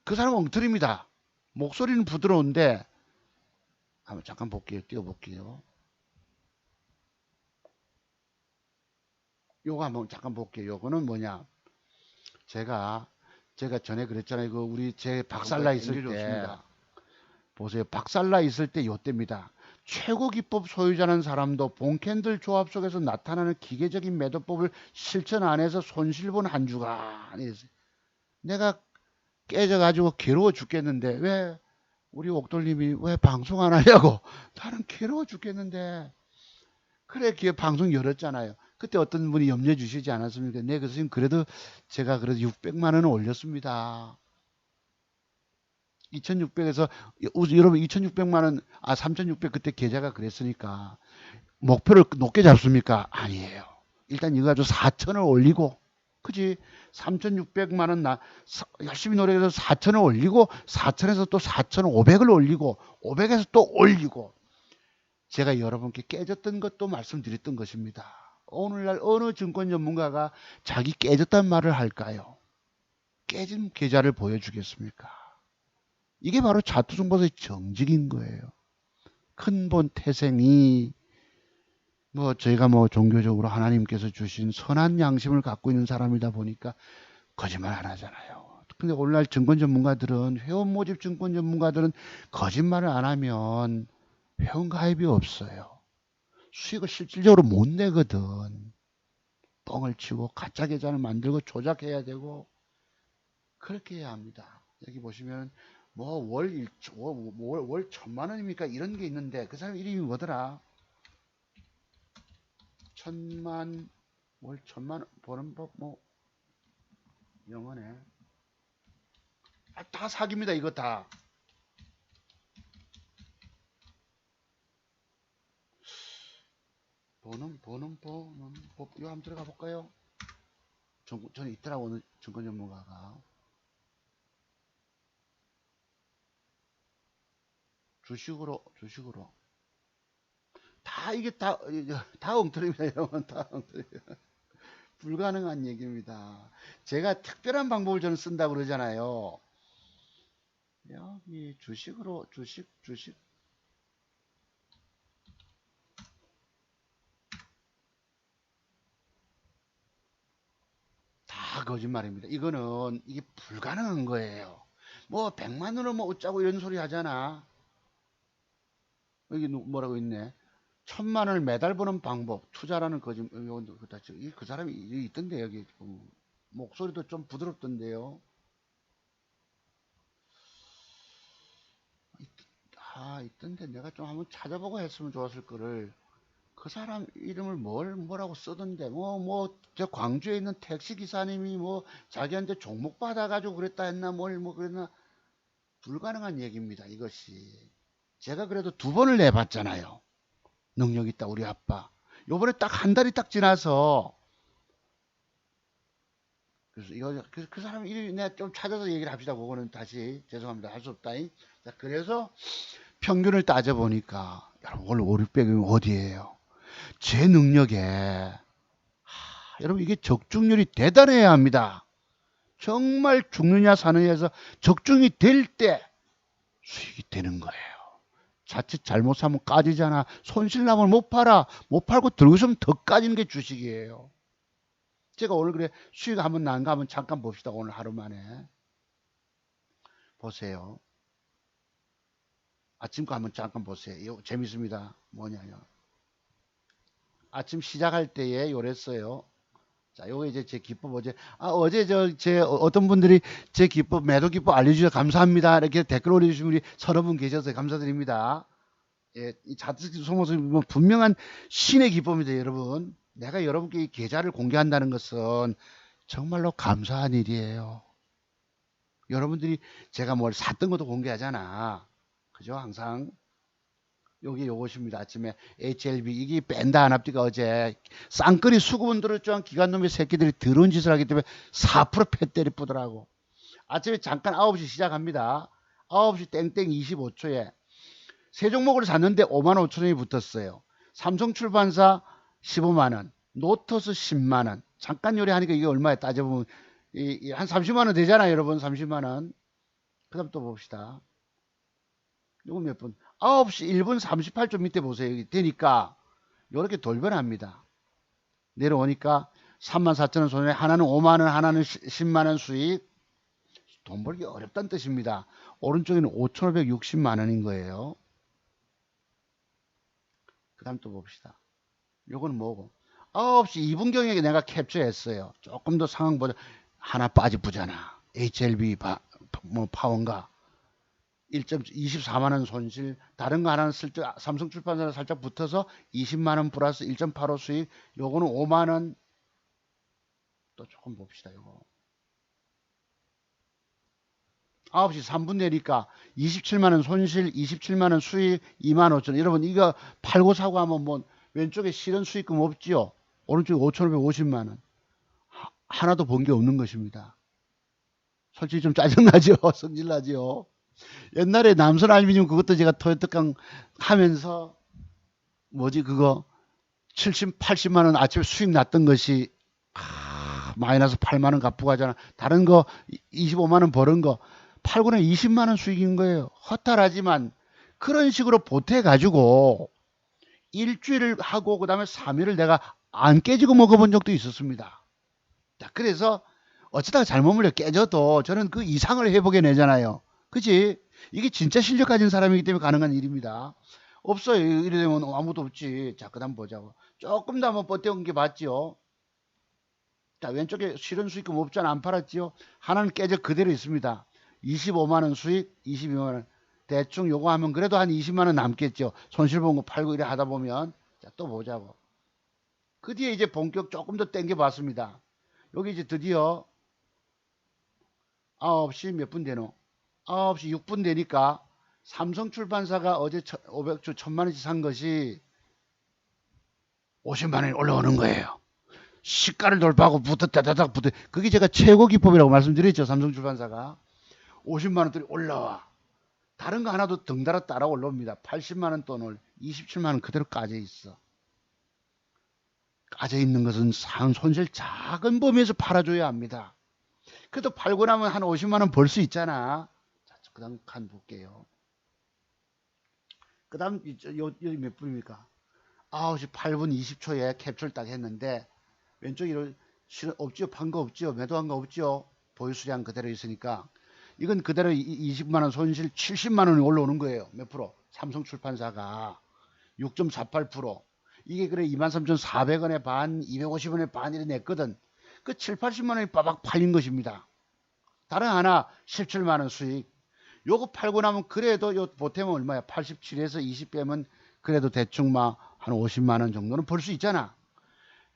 그 사람은 엉터리입니다. 목소리는 부드러운데 한번 잠깐 볼게요. 띄워볼게요. 요거 한번 잠깐 볼게요. 요거는 뭐냐? 제가 전에 그랬잖아요. 그 우리 제 박살나 있을 때 보세요. 박살나 있을 때 요때입니다. 최고 기법 소유자는 사람도 본캔들 조합 속에서 나타나는 기계적인 매도법을 실천 안 해서 손실본 한 주간. 내가 깨져가지고 괴로워 죽겠는데 왜 우리 옥돌님이 왜 방송 안 하냐고. 나는 괴로워 죽겠는데. 그래, 기회 방송 열었잖아요. 그때 어떤 분이 염려해 주시지 않았습니까? 네, 교수님, 그래도 제가 그래도 600만 원을 올렸습니다. 2,600에서, 여러분, 2,600만 원, 3,600 그때 계좌가 그랬으니까, 목표를 높게 잡습니까? 아니에요. 일단 이거 가지고 4,000을 올리고, 그지? 3,600만 원 열심히 노력해서 4,000을 올리고, 4,000에서 또 4,500을 올리고, 500에서 또 올리고, 제가 여러분께 깨졌던 것도 말씀드렸던 것입니다. 오늘날 어느 증권 전문가가 자기 깨졌단 말을 할까요? 깨진 계좌를 보여주겠습니까? 이게 바로 자투정보의 정직인 거예요. 큰본 태생이 뭐 저희가 뭐 종교적으로 하나님께서 주신 선한 양심을 갖고 있는 사람이다 보니까 거짓말 안 하잖아요. 근데 오늘날 증권 전문가들은 회원 모집 증권 전문가들은 거짓말을 안 하면 회원 가입이 없어요. 수익을 실질적으로 못 내거든. 뻥을 치고 가짜 계좌를 만들고 조작해야 되고 그렇게 해야 합니다. 여기 보시면 뭐 월 1,000만 원입니까? 이런 게 있는데 그 사람 이름이 뭐더라? 월 1,000만 원 버는 법 뭐 영어네. 다 사기입니다 이거 다. 버는 법 이거 한번 들어가 볼까요? 저는 있더라고 오늘 증권 전문가가. 주식으로 다 이게 다 엉터리입니다 여러분. 다 엉터리. 불가능한 얘기입니다. 제가 특별한 방법을 저는 쓴다고 그러잖아요. 여기 주식으로 주식 다 거짓말입니다. 이거는 이게 불가능한 거예요. 뭐 100만 원을 뭐 어쩌고 이런 소리 하잖아. 여기 뭐라고 있네. 1,000만 원을 매달 버는 방법, 투자라는 거짓말. 그 사람이 있던데 여기 목소리도 좀 부드럽던데요. 있던데 내가 좀 한번 찾아보고 했으면 좋았을 거를. 그 사람 이름을 뭐라고 쓰던데 저 광주에 있는 택시 기사님이 뭐 자기한테 종목 받아가지고 그랬다 했나 뭐 그랬나. 불가능한 얘기입니다 이것이. 제가 그래도 2번을 내봤잖아요. 능력 있다 우리 아빠. 요번에 딱 한 달이 딱 지나서 그래서 이거 그 사람 이름이 내가 좀 찾아서 얘기를 합시다. 그거는 다시 죄송합니다 할 수 없다. 자, 그래서 평균을 따져보니까 여러분 원래 5, 600이면 어디예요? 제 능력에 여러분 이게 적중률이 대단해야 합니다. 정말 죽느냐 사느냐에서 적중이 될 때 수익이 되는 거예요. 자칫 잘못하면 까지잖아. 손실 나면 못 팔아. 못 팔고 들고 있으면 더 까지는 게 주식이에요. 제가 오늘 그래 수익 한번 난가 하면 잠깐 봅시다. 오늘 하루 만에 보세요. 아침 거 한번 잠깐 보세요. 이거 재밌습니다. 뭐냐면 아침 시작할 때에 요랬어요. 자, 요거 이제 제 기법 어제 제 어떤 분들이 제 기법 매도 기법 알려주셔서 감사합니다. 이렇게 댓글 올려주신 분이 30분 계셔서 감사드립니다. 예, 이 자투 소모습이 뭐 분명한 신의 기법입니다, 여러분. 내가 여러분께 이 계좌를 공개한다는 것은 정말로 감사한 일이에요. 여러분들이 제가 뭘 샀던 것도 공개하잖아. 그죠? 항상. 여기 요것입니다. 아침에 HLB 이게 뺀다 안 합니까? 어제 쌍끌이 수급은 들었죠. 기관놈의 새끼들이 더러운 짓을 하기 때문에 4% 패때리 뿌더라고. 아침에 잠깐 9시 시작합니다. 9시 땡땡 25초에 세 종목을 샀는데 5만 5천 원이 붙었어요. 삼성출판사 15만 원, 노터스 10만 원. 잠깐 요리하니까 이게 얼마에 따져보면 한 30만 원 되잖아요, 여러분. 30만 원. 그다음 또 봅시다. 이거 몇 분? 9시 1분 38초 밑에 보세요. 여기 되니까 이렇게 돌변합니다. 내려오니까 34,000원 손해. 하나는 5만 원, 하나는 10만 원 수익. 돈 벌기 어렵다는 뜻입니다. 오른쪽에는 5,560만 원인 거예요. 그 다음 또 봅시다. 요거는 뭐고? 9시 2분경에 내가 캡처했어요. 조금 더 상황 보자. 하나 빠지부잖아. HLB 파원가 1.24만원 손실. 다른 거 하나는 슬쩍 삼성출판사랑 살짝 붙어서 20만원 플러스 1.85 수익. 요거는 5만원. 또 조금 봅시다. 요거 9시 3분 내니까 27만원 손실, 27만원 수익, 2만 5천. 여러분 이거 팔고 사고 하면 뭐 왼쪽에 실현 수익금 없지요. 오른쪽에 5,550만원. 하나도 본 게 없는 것입니다. 솔직히 좀 짜증나죠. 성질나죠. 옛날에 남선 알루미늄 그것도 제가 토요특강 하면서 뭐지 그거 70, 80만원 아침에 수익 났던 것이 마이너스 8만원 갚고 가잖아. 다른 거 25만원 버는 거 팔고 는 20만원 수익인 거예요. 허탈하지만 그런 식으로 보태가지고 일주일을 하고 그 다음에 3일을 내가 안 깨지고 먹어본 적도 있었습니다. 자, 그래서 어쩌다가 잘못 물려 깨져도 저는 그 이상을 회복해 내잖아요. 그치? 이게 진짜 실력 가진 사람이기 때문에 가능한 일입니다. 없어요. 이래 되면 아무도 없지. 자, 그 다음 보자고. 조금 더 한번 버텨온 게 맞죠? 자, 왼쪽에 실현 수익금 없잖아. 안 팔았지요? 하나는 깨져 그대로 있습니다. 25만 원 수익, 22만 원. 대충 요거 하면 그래도 한 20만 원 남겠죠. 손실 본 거 팔고 이래 하다 보면. 자, 또 보자고. 그 뒤에 이제 본격 조금 더 땡겨 봤습니다. 여기 이제 드디어 9시 몇 분 되노? 9시 6분 되니까 삼성출판사가 어제 500주 1000만 원씩 산 것이 50만 원이 올라오는 거예요. 시가를 돌파하고 따다닥 붙어. 그게 제가 최고 기법이라고 말씀드렸죠. 삼성출판사가 50만 원들이 올라와. 다른 거 하나도 덩달아 따라 올라옵니다. 80만 원 돈을 27만 원 그대로 까져 있어. 까져 있는 것은 상 손실 작은 범위에서 팔아줘야 합니다. 그래도 팔고 나면 한 50만 원 벌 수 있잖아. 자, 그 다음 칸 볼게요. 그 다음 여기 몇 분입니까? 9시 8분 20초에 캡처를 딱 했는데 왼쪽에 없죠? 판 거 없죠? 매도한 거 없죠? 보유수량 그대로 있으니까 이건 그대로 20만 원 손실 70만 원이 올라오는 거예요. 몇 프로? 삼성출판사가 6.48%. 이게 그래 23,400원에 반, 250원에 반 이래 냈거든. 그 7, 80만 원이 빠박 팔린 것입니다. 다른 하나 17만 원 수익. 요거 팔고 나면 그래도 요 보태면 얼마야? 87에서 20 빼면 그래도 대충 막 한 50만 원 정도는 벌 수 있잖아.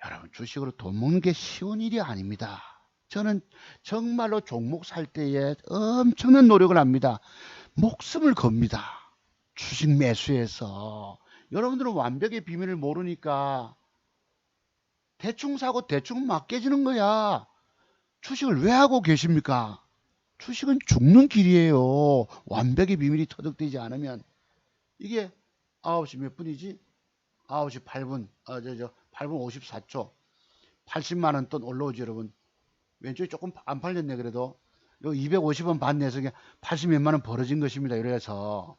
여러분 주식으로 돈 버는 게 쉬운 일이 아닙니다. 저는 정말로 종목 살 때에 엄청난 노력을 합니다. 목숨을 겁니다. 주식 매수해서. 여러분들은 완벽의 비밀을 모르니까 대충 사고 대충 막 깨지는 거야. 주식을 왜 하고 계십니까? 주식은 죽는 길이에요. 완벽의 비밀이 터득되지 않으면. 이게 9시 몇 분이지? 9시 8분. 8분 54초. 80만 원 돈 올라오죠, 여러분. 왼쪽이 조금 안 팔렸네, 그래도. 요 250원 반 내서 80 몇만 원 벌어진 것입니다. 이래서.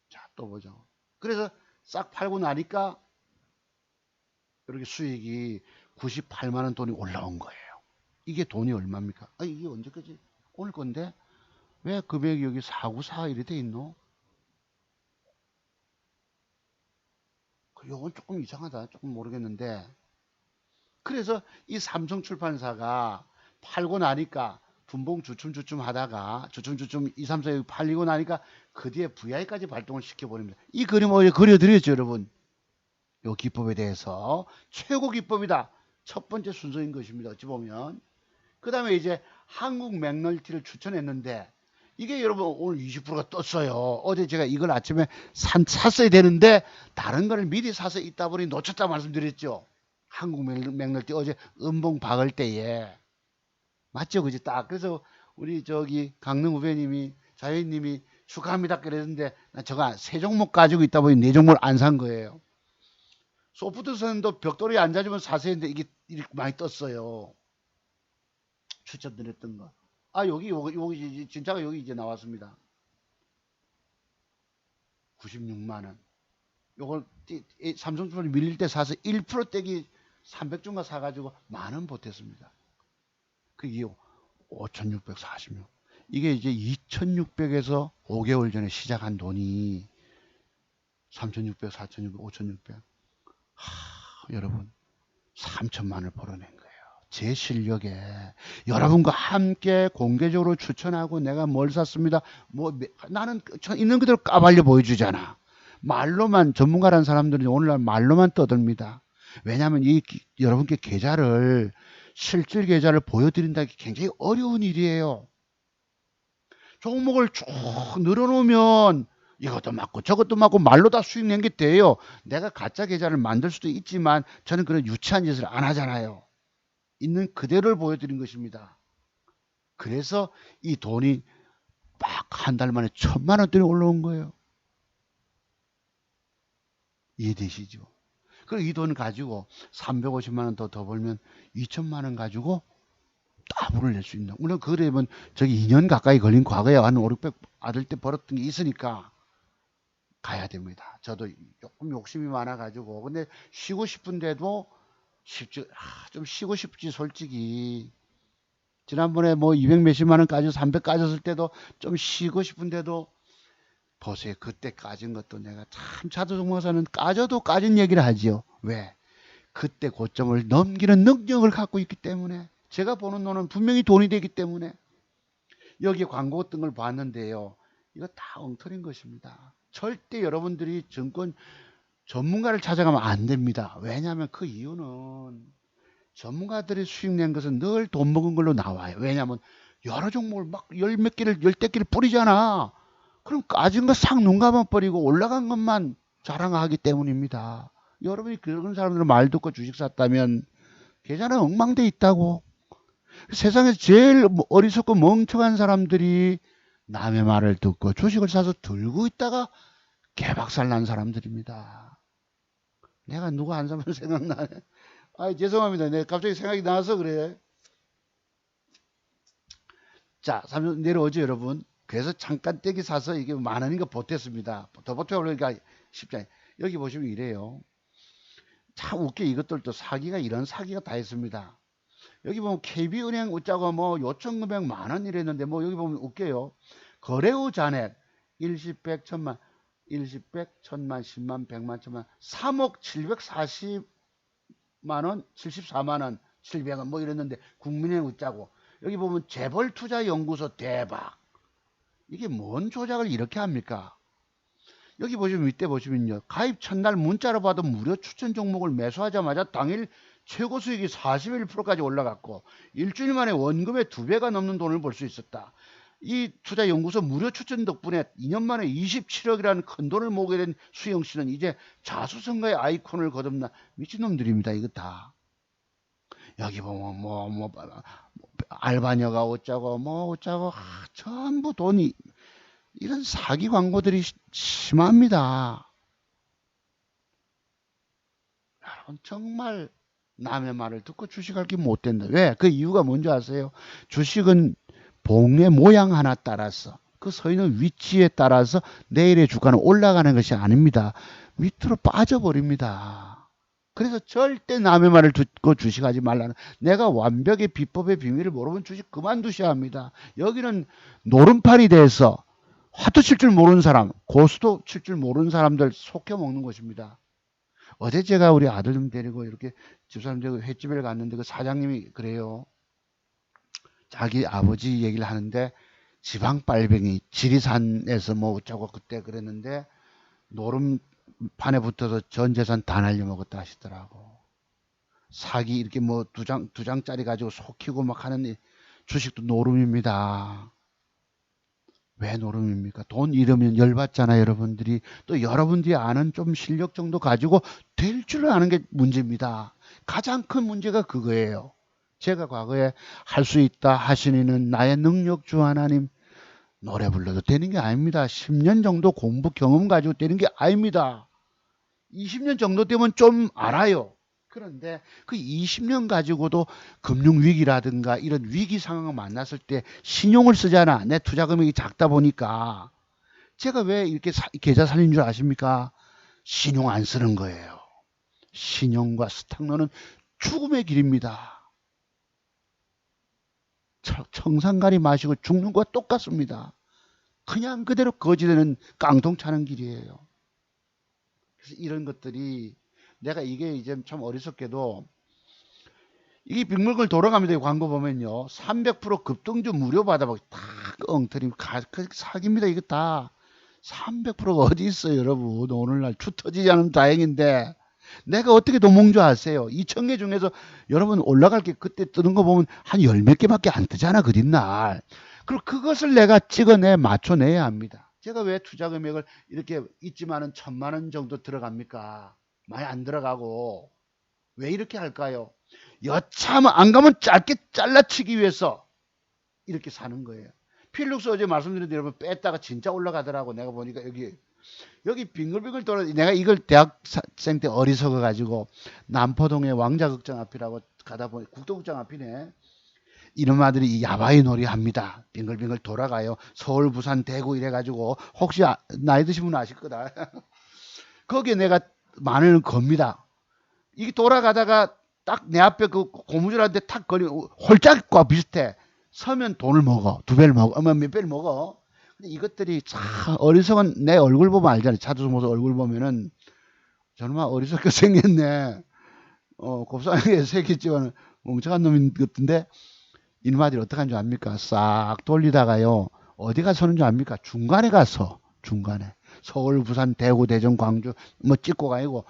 자, 또 보죠. 그래서 싹 팔고 나니까 이렇게 수익이 98만 원 돈이 올라온 거예요. 이게 돈이 얼마입니까? 아, 이게 언제까지? 오늘 건데? 왜 금액이 여기 494 이래 돼 있노? 요건 조금 이상하다. 조금 모르겠는데. 그래서 이 삼성출판사가 팔고 나니까 분봉 주춤주춤 하다가 주춤주춤 2, 3, 4, 6 팔리고 나니까 그 뒤에 VI까지 발동을 시켜버립니다. 이 그림 어제 그려드렸죠, 여러분. 요 기법에 대해서 최고 기법이다. 첫 번째 순서인 것입니다. 어찌 보면. 그 다음에 이제 한국 맥널티를 추천했는데 이게 여러분 오늘 20%가 떴어요. 어제 제가 이걸 아침에 샀어야 되는데 다른 거를 미리 사서 있다 보니 놓쳤다 말씀드렸죠. 한국 맥널티 어제 음봉 박을 때에 맞죠, 그지? 딱 그래서 우리 저기 강릉 후배님이 자연님이 축하합니다 그랬는데 나 저거 세 종목 가지고 있다 보니 네 종목을 안 산 거예요. 소프트선도 벽돌이 앉아주면 사세요 했는데 이게 이렇게 많이 떴어요. 추천드렸던 거. 아, 여기 진짜가 여기 이제 나왔습니다. 96만 원. 요걸 삼성전자 밀릴 때 사서 1% 떼기 300주인가 사가지고 만 원 보탰습니다. 그게 5,646. 이게 이제 2,600에서 5개월 전에 시작한 돈이 3,600, 4,600, 5,600. 여러분 3천만 원을 벌어낸 거예요. 제 실력에 여러분과 함께 공개적으로 추천하고 내가 뭘 샀습니다. 뭐 나는 있는 그대로 까발려 보여주잖아. 말로만 전문가라는 사람들이 오늘날 말로만 떠듭니다. 왜냐하면 여러분께 계좌를 실질 계좌를 보여드린다기 굉장히 어려운 일이에요. 종목을 쭉 늘어놓으면 이것도 맞고 저것도 맞고 말로 다 수익 낸 게 돼요. 내가 가짜 계좌를 만들 수도 있지만 저는 그런 유치한 짓을 안 하잖아요. 있는 그대로를 보여드린 것입니다. 그래서 이 돈이 막 한 달 만에 1,000만 원대로 올라온 거예요. 이해되시죠? 그리고 이 돈 가지고 350만 원 더 벌면 2천만 원 가지고 따블을 낼 수 있나. 물론 그러면 저기 2년 가까이 걸린 과거에 한 5, 600 아들 때 벌었던 게 있으니까 가야 됩니다. 저도 조금 욕심이 많아가지고. 근데 쉬고 싶은데도 좀 쉬고 싶지, 솔직히. 지난번에 뭐 200 몇십만 원 까지고 300 까졌을 때도 좀 쉬고 싶은데도 보세요. 그때 까진 것도 내가 참 자두종목사는 까져도 까진 얘기를 하지요. 왜? 그때 고점을 넘기는 능력을 갖고 있기 때문에 제가 보는 돈은 분명히 돈이 되기 때문에 여기 광고 같은 걸 봤는데요. 이거 다 엉터리인 것입니다. 절대 여러분들이 증권 전문가를 찾아가면 안 됩니다. 왜냐하면 그 이유는 전문가들이 수익 낸 것은 늘 돈 먹은 걸로 나와요. 왜냐하면 여러 종목을 막 열 몇 개를 열댓 개를 뿌리잖아. 그럼 까진 거 싹 눈 감아 버리고 올라간 것만 자랑하기 때문입니다. 여러분이 그런 사람들 말 듣고 주식 샀다면 계좌는 엉망돼 있다고. 세상에서 제일 어리석고 멍청한 사람들이 남의 말을 듣고 주식을 사서 들고 있다가 개박살 난 사람들입니다. 내가 누구 한 사람 생각나네. 아, 죄송합니다. 내가 갑자기 생각이 나서 그래. 자, 3년 내려오죠, 여러분. 그래서 잠깐 떼기 사서 이게 만 원인가 보탰습니다. 더 보태오려니까 쉽지 않아요. 여기 보시면 이래요. 참 웃겨. 이것들도 사기가 이런 사기가 다 있습니다. 여기 보면 KB은행 웃자고 뭐 요청금액 만 원 이랬는데 뭐 여기 보면 웃겨요. 거래 후 잔액 일십, 백, 천만, 일십, 백, 천만, 십만, 백만, 천만, 3억 740만 원, 74만 원, 700원 뭐 이랬는데 국민은행 웃자고 여기 보면 재벌투자연구소 대박. 이게 뭔 조작을 이렇게 합니까? 여기 보시면 밑에 보시면요. 가입 첫날 문자로 받은 무료 추천 종목을 매수하자마자 당일 최고 수익이 41%까지 올라갔고 일주일 만에 원금의 2배가 넘는 돈을 벌 수 있었다. 이 투자연구소 무료 추천 덕분에 2년 만에 27억이라는 큰 돈을 모으게 된 수영 씨는 이제 자수성가의 아이콘을 거듭나 미친놈들입니다. 이거 다. 여기 보면 알바녀가 어쩌고 뭐 어쩌고 전부 돈이 이런 사기 광고들이 심합니다. 여러분 정말 남의 말을 듣고 주식할 게 못 된다. 왜? 그 이유가 뭔지 아세요? 주식은 봉의 모양 하나 따라서 그 서 있는 위치에 따라서 내일의 주가는 올라가는 것이 아닙니다. 밑으로 빠져버립니다. 그래서 절대 남의 말을 듣고 주식하지 말라는 내가 완벽의 비법의 비밀을 모르면 주식 그만두셔야 합니다. 여기는 노름판이 돼서 화도 칠 줄 모르는 사람, 고수도 칠 줄 모르는 사람들 속여 먹는 것입니다. 어제 제가 우리 아들 좀 데리고 이렇게 집사람 데리고 횟집에 갔는데 그 사장님이 그래요. 자기 아버지 얘기를 하는데 지방 빨갱이 지리산에서 뭐 어쩌고 그때 그랬는데 노름판에 붙어서 전 재산 다 날려먹었다 하시더라고. 사기 이렇게 뭐 두 장짜리 가지고 속이고 막 하는 주식도 노름입니다. 왜 노름입니까? 돈 잃으면 열받잖아요, 여러분들이. 또 여러분들이 아는 좀 실력 정도 가지고 될 줄 아는 게 문제입니다. 가장 큰 문제가 그거예요. 제가 과거에 할 수 있다 하시는 나의 능력 주 하나님 노래 불러도 되는 게 아닙니다. 10년 정도 공부 경험 가지고 되는 게 아닙니다. 20년 정도 되면 좀 알아요. 그런데 그 20년 가지고도 금융위기라든가 이런 위기 상황을 만났을 때 신용을 쓰잖아. 내 투자 금액이 작다 보니까. 제가 왜 이렇게 계좌 살린 줄 아십니까? 신용 안 쓰는 거예요. 신용과 스탁로는 죽음의 길입니다. 청산가리 마시고 죽는 것과 똑같습니다. 그냥 그대로 거지되는 깡통 차는 길이에요. 그래서 이런 것들이 내가 이게 이제 참 어리석게도 이게 빅물걸 돌아갑니다. 광고 보면요. 300% 급등주 무료 받아보기 다 엉터리 사기입니다. 이거 다 300%가 어디 있어요, 여러분. 오늘날 추 터지지 않으면 다행인데 내가 어떻게 돈 먹는 줄 아세요? 2,000개 중에서 여러분 올라갈 게 그때 뜨는 거 보면 한 열 몇 개밖에 안 뜨잖아, 그 뒷날. 그리고 그것을 내가 찍어내 맞춰내야 합니다. 제가 왜 투자 금액을 이렇게 있지만은 1,000만 원 정도 들어갑니까? 많이 안 들어가고 왜 이렇게 할까요? 여차하면 안 가면 짧게 잘라치기 위해서 이렇게 사는 거예요. 필룩스 어제 말씀드린 대로 뺐다가 진짜 올라가더라고. 내가 보니까 여기 빙글빙글 돌아. 내가 이걸 대학생 때 어리석어 가지고 남포동의 왕자극장 앞이라고 가다 보니 국도극장 앞이네. 이런 아들이 야바이 놀이 합니다. 빙글빙글 돌아가요. 서울, 부산, 대구 이래가지고 혹시 나이 드신 분 아실 거다. 거기에 내가 만원을 겁니다. 이게 돌아가다가 딱 내 앞에 그 고무줄한테 탁 걸리면 홀짝과 비슷해. 서면 돈을 먹어. 2배를 먹어. 몇 배를 먹어. 근데 이것들이 참 어리석은 내 얼굴 보면 알잖아요. 차두모서 얼굴 보면은 저놈아 어리석게 생겼네. 곱상하게 생겼지만 멍청한 놈인 것 같은데 이놈아들이 어떻게 하는 줄 압니까? 싹 돌리다가요. 어디가 서는 줄 압니까? 중간에 가서 중간에 서울, 부산, 대구, 대전, 광주 뭐 찍고 가고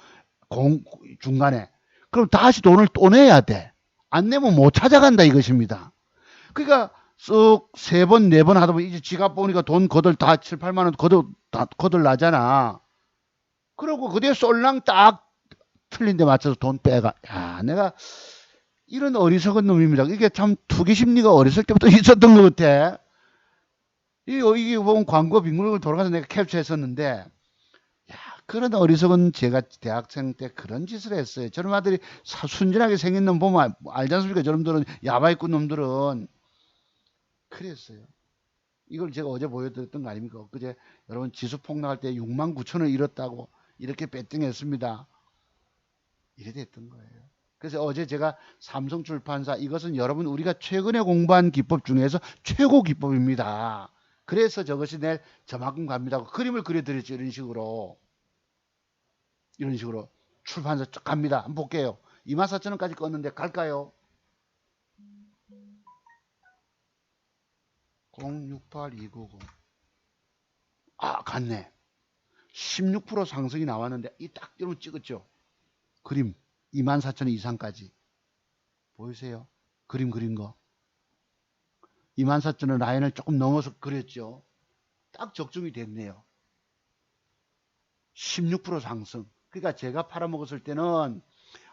중간에 그럼 다시 돈을 또 내야 돼. 안 내면 못 찾아간다 이것입니다. 그러니까 쓱 세 번, 네 번 하다 보면 이제 지갑 보니까 돈 거들 다 7, 8만 원 거들 나잖아. 그러고 그대 쏠랑 딱 틀린 데 맞춰서 돈 빼가. 야, 내가 이런 어리석은 놈입니다. 이게 참 투기 심리가 어렸을 때부터 있었던 것 같아. 이게 보면 광고 빙글빙글 돌아가서 내가 캡처했었는데, 야, 그런 어리석은 제가 대학생 때 그런 짓을 했어요. 저런 아들이 순진하게 생긴 놈 보면 알지 않습니까? 저놈들은 야바이꾼 놈들은 그랬어요. 이걸 제가 어제 보여드렸던 거 아닙니까? 그제 여러분 지수 폭락할 때 6만 9천 원 잃었다고 이렇게 배팅했습니다. 이래 됐던 거예요. 그래서 어제 제가 삼성출판사 이것은 여러분 우리가 최근에 공부한 기법 중에서 최고 기법입니다. 그래서 저것이 내일 저만큼 갑니다. 그림을 그려드렸죠. 이런 식으로 출판사 쭉 갑니다. 한번 볼게요. 24,000원까지 껐는데 갈까요? 068290. 아, 갔네. 16% 상승이 나왔는데 이 딱 이러면 찍었죠. 그림 24,000원 이상까지 보이세요? 그림 그린 거 24,000원 라인을 조금 넘어서 그렸죠. 딱 적중이 됐네요. 16% 상승. 그러니까 제가 팔아먹었을 때는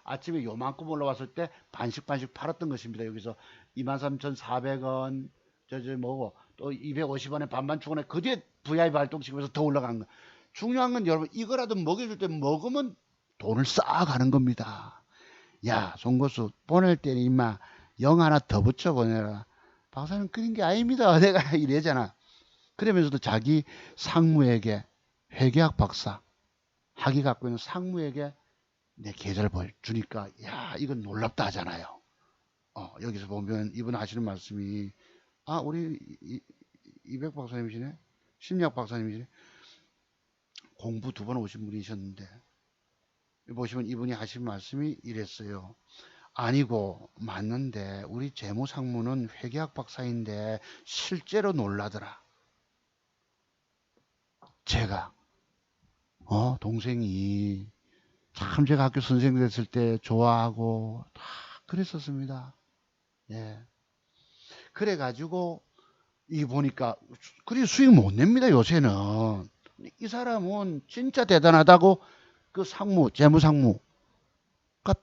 아침에 요만큼 올라왔을 때 반씩 팔았던 것입니다. 여기서 23,400원 뭐고 또 250원에 반반 추가에 그 뒤에 VI 발동시키면서 더 올라간 거. 중요한 건 여러분 이거라도 먹여줄 때 먹으면 돈을 쌓아가는 겁니다. 야, 송고수 보낼 때는 임마 영 하나 더 붙여 보내라. 박사는 그런 게 아닙니다. 내가 이래잖아. 그러면서도 자기 상무에게 회계학 박사 학위 갖고 있는 상무에게 내 계좌를 주니까 야 이건 놀랍다 하잖아요. 여기서 보면 이분 하시는 말씀이 우리 이백 박사님이시네 심리학 박사님이시네 공부 2번 오신 분이셨는데 보시면 이분이 하신 말씀이 이랬어요. 아니고 맞는데 우리 재무상무는 회계학 박사인데 실제로 놀라더라. 제가 동생이 참 제가 학교 선생님 됐을 때 좋아하고 다 그랬었습니다. 예. 그래가지고 이 보니까 그리 수익 못 냅니다 요새는. 이 사람은 진짜 대단하다고 그 재무상무가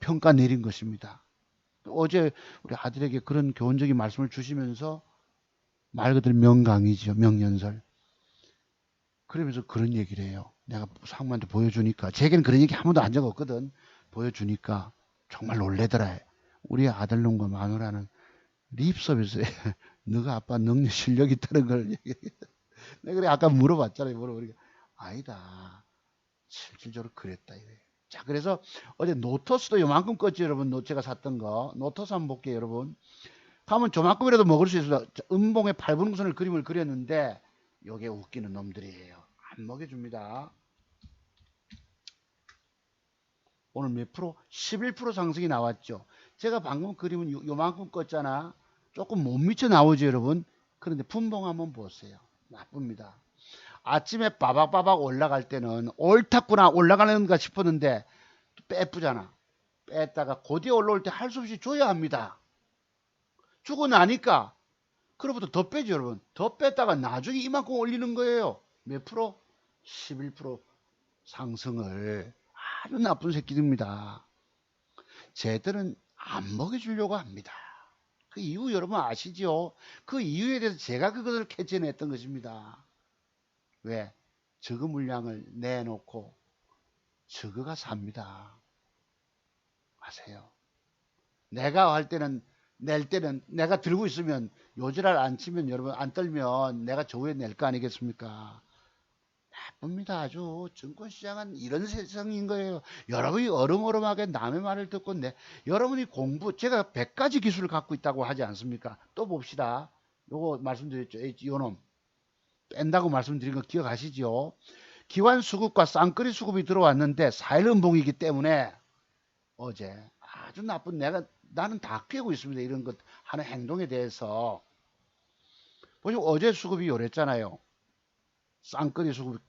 평가 내린 것입니다. 어제 우리 아들에게 그런 교훈적인 말씀을 주시면서 말 그대로 명강이죠. 명연설. 그러면서 그런 얘기를 해요. 내가 상무한테 보여주니까 제게는 그런 얘기 한 번도 한 적 없거든. 보여주니까 정말 놀래더라. 우리 아들놈과 마누라는 립 서비스에 너가 아빠 능력 실력이 있다는 걸 내가 그래 아까 물어봤잖아요. 물어보니까 아니다. 실질적으로 그랬다 이래. 자, 그래서 어제 노토스도 요만큼 껐지 여러분. 제가 샀던 거 노토스 한번 볼게요 여러분. 가면 저만큼이라도 먹을 수 있어. 음봉의 8분선을 그림을 그렸는데 요게 웃기는 놈들이에요. 안 먹여줍니다. 오늘 몇 프로? 11% 상승이 나왔죠. 제가 방금 그림은 요만큼 껐잖아. 조금 못 미쳐 나오죠 여러분. 그런데 분봉 한번 보세요. 나쁩니다. 아침에 빠박빠박 올라갈 때는 옳았구나 올라가는가 싶었는데 빼쁘잖아. 뺐다가 곧이에 올라올 때 할 수 없이 줘야 합니다. 주고 나니까 그로부터 더 빼죠 여러분. 더 뺐다가 나중에 이만큼 올리는 거예요. 몇 프로? 11% 상승을. 아주 나쁜 새끼들입니다. 쟤들은 안 먹여주려고 합니다. 그 이유 여러분 아시죠? 그 이유에 대해서 제가 그것을 캐치해냈던 것입니다. 왜? 저거 물량을 내놓고 저거가 삽니다. 아세요? 내가 할 때는 낼 때는 내가 들고 있으면 요지랄 안 치면 여러분 안 떨면 내가 저 위에 낼 거 아니겠습니까? 나쁩니다. 아주 증권시장은 이런 세상인 거예요. 여러분이 어름어름하게 남의 말을 듣고 여러분이 제가 100가지 기술을 갖고 있다고 하지 않습니까? 또 봅시다. 요거 말씀드렸죠. 요놈 뺀다고 말씀드린 거 기억하시죠? 기관 수급과 쌍끌이 수급이 들어왔는데 4일 음봉이기 때문에 어제 아주 나쁜 내가 나는 다 깨고 있습니다. 이런 것 하는 행동에 대해서. 보시면 어제 수급이 요랬잖아요. 쌍끌이 수급.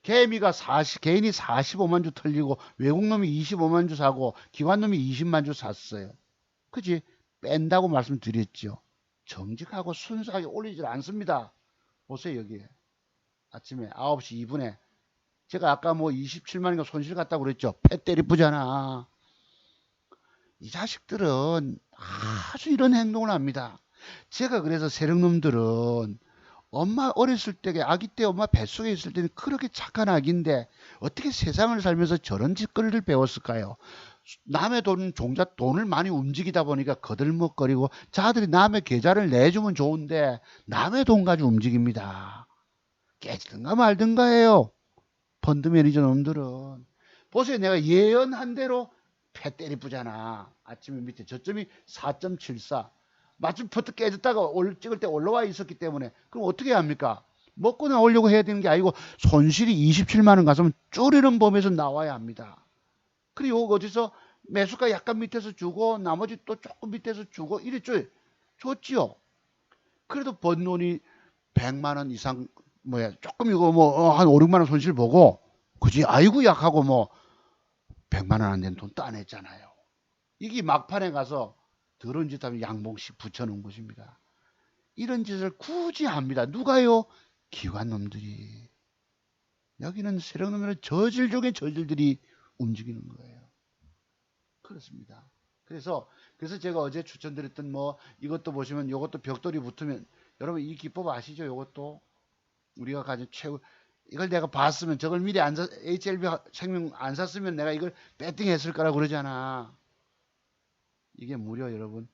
개인이 45만 주 털리고 외국놈이 25만 주 사고 기관놈이 20만 주 샀어요. 그지? 뺀다고 말씀드렸죠. 정직하고 순수하게 올리질 않습니다. 보세요, 여기에. 아침에 9시 2분에. 제가 아까 뭐 27만인가 손실 갔다고 그랬죠. 패 때리쁘잖아. 이 자식들은 아주 이런 행동을 합니다. 제가 그래서 세력놈들은 엄마 어렸을 때, 아기 때 엄마 뱃속에 있을 때는 그렇게 착한 아기인데 어떻게 세상을 살면서 저런 짓거리를 배웠을까요? 남의 종잣 돈을 많이 움직이다 보니까 거들먹거리고 자들이 남의 계좌를 내주면 좋은데 남의 돈 가지고 움직입니다. 깨지든가 말든가 해요. 펀드 매니저 놈들은. 보세요. 내가 예언한 대로 패 때리쁘잖아. 아침에 밑에 저점이 4.74. 마침 퍼트 깨졌다가 찍을 때 올라와 있었기 때문에 그럼 어떻게 합니까? 먹고 나오려고 해야 되는 게 아니고 손실이 27만 원 가서면 줄이는 범위에서 나와야 합니다. 그리고 어디서 매수가 약간 밑에서 주고 나머지 또 조금 밑에서 주고 이랬죠. 좋지요. 그래도 번 돈이 100만 원 이상 조금 이거 한 5, 6만 원 손실 보고 그지 아이고 약하고 100만 원 안 되는 돈 따냈잖아요. 이게 막판에 가서 더러운 짓 하면 양봉씩 붙여놓은 것입니다. 이런 짓을 굳이 합니다. 누가요? 기관놈들이. 여기는 세력놈들은 저질 중에 저질들이 움직이는 거예요. 그렇습니다. 그래서 제가 어제 추천드렸던 이것도 보시면 이것도 벽돌이 붙으면 여러분 이 기법 아시죠? 이것도 우리가 가진 최고 이걸 내가 봤으면 저걸 미리 HLB 생명 안 샀으면 내가 이걸 배팅했을 거라고 그러잖아. 이게 무려 여러분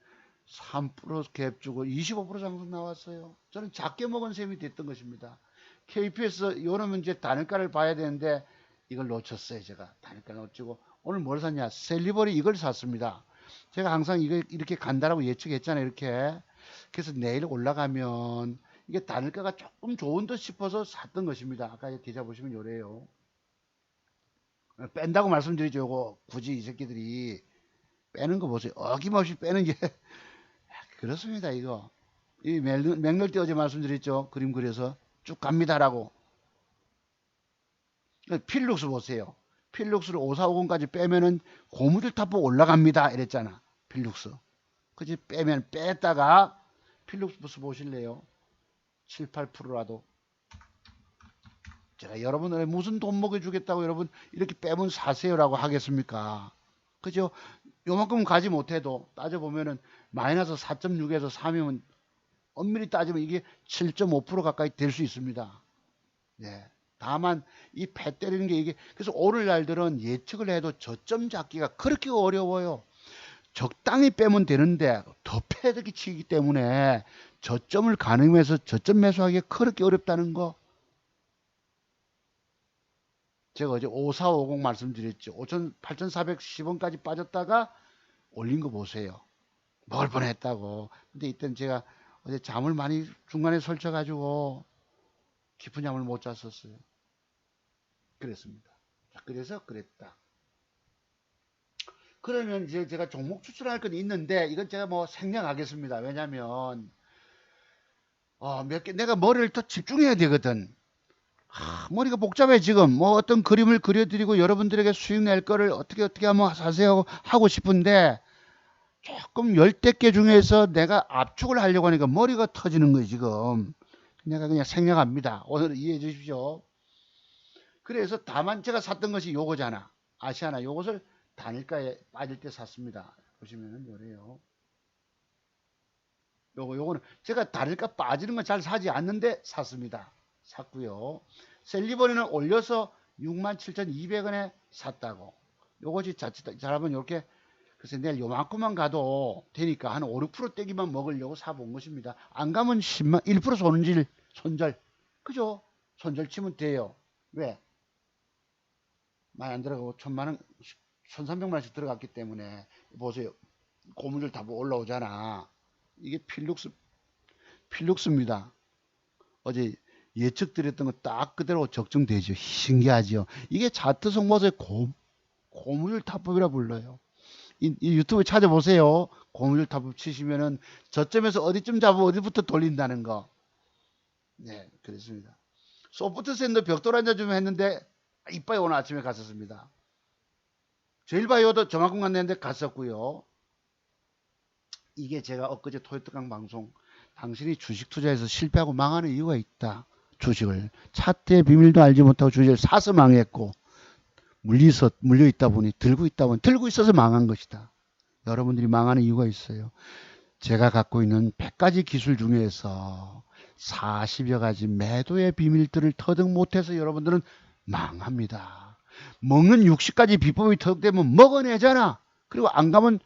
3% 갭 주고 25% 상승 나왔어요. 저는 작게 먹은 셈이 됐던 것입니다. KPS 이러면 이제 단일가를 봐야 되는데 이걸 놓쳤어요. 제가 단일가 놓치고 오늘 뭘 샀냐? 셀리버리 이걸 샀습니다. 제가 항상 이거 이렇게 간다라고 예측했잖아요. 이렇게. 그래서 내일 올라가면 이게 단일가가 조금 좋은 듯 싶어서 샀던 것입니다. 아까 계좌 보시면 요래요. 뺀다고 말씀드리죠. 요거 굳이 이 새끼들이 빼는 거 보세요. 어김없이 빼는 게 그렇습니다. 이거 이 맥널티 어제 말씀드렸죠. 그림 그려서 쭉 갑니다라고. 필룩스 보세요. 필룩스를 5450까지 빼면은 고무줄 탑보 올라갑니다. 이랬잖아. 필룩스. 그치? 빼면 뺐다가 필룩스 보실래요? 7, 8%라도. 제가 여러분을 무슨 돈 먹여주겠다고 여러분 이렇게 빼면 사세요라고 하겠습니까? 그죠? 요만큼 가지 못해도 따져보면은 마이너스 4.6에서 3이면 엄밀히 따지면 이게 7.5% 가까이 될 수 있습니다. 네. 다만 이 패 때리는 게 이게 그래서 오늘날들은 예측을 해도 저점 잡기가 그렇게 어려워요. 적당히 빼면 되는데 더 패득이 치기 때문에 저점을 가늠해서 저점 매수하기가 그렇게 어렵다는 거. 제가 어제 5450 말씀드렸죠. 8,410원까지 빠졌다가 올린 거 보세요. 먹을 뻔했다고. 근데 이때는 제가 어제 잠을 많이 중간에 설쳐가지고 깊은 잠을 못 잤었어요. 그랬습니다. 그래서 그랬다. 그러면 이제 제가 종목 추천할 건 있는데 이건 제가 생략하겠습니다. 왜냐면 내가 머리를 더 집중해야 되거든. 머리가 복잡해 지금. 어떤 그림을 그려드리고 여러분들에게 수익 낼 거를 어떻게 하면 사세요 하고 싶은데 조금 열댓 개 중에서 내가 압축을 하려고 하니까 머리가 터지는 거예요 지금. 내가 그냥 생략합니다. 오늘 이해해 주십시오. 그래서 다만 제가 샀던 것이 요거잖아. 아시아나 요것을 단일가에 빠질 때 샀습니다. 보시면은 요래요. 요거는 제가 단일가 빠지는 건 잘 사지 않는데 샀습니다. 샀고요. 셀리버리는 올려서 67,200원에 샀다고. 요것이 잘하면 이렇게 그래서 내일 요만큼만 가도 되니까 한 5, 6% 떼기만 먹으려고 사본 것입니다. 안 가면 10만 1% 손절. 그죠? 손절 치면 돼요. 왜? 많이 안 들어가고 1,000만원 1,300만원씩 들어갔기 때문에 보세요. 고무줄 다 올라오잖아. 이게 필룩스입니다. 어제 예측드렸던 거 딱 그대로 적중되죠. 신기하죠. 이게 차트 속모서의 고무줄 타법이라 불러요. 이 유튜브 찾아보세요. 고무줄 타법 치시면은 저점에서 어디쯤 잡으면 어디부터 돌린다는 거. 네, 그렇습니다. 소프트 샌드 벽돌 앉아주면 했는데 이빠이 오늘 아침에 갔었습니다. 제일 바이오도 저만큼 갔는데 갔었고요. 이게 제가 엊그제 토요특강 방송 당신이 주식 투자해서 실패하고 망하는 이유가 있다. 주식을 차트의 비밀도 알지 못하고 주식을 사서 망했고 물려 있다 보니 들고 있다 보니 들고 있어서 망한 것이다. 여러분들이 망하는 이유가 있어요. 제가 갖고 있는 100가지 기술 중에서 40여 가지 매도의 비밀들을 터득 못해서 여러분들은 망합니다. 먹는 60가지 비법이 터득되면 먹어내잖아. 그리고 안 가면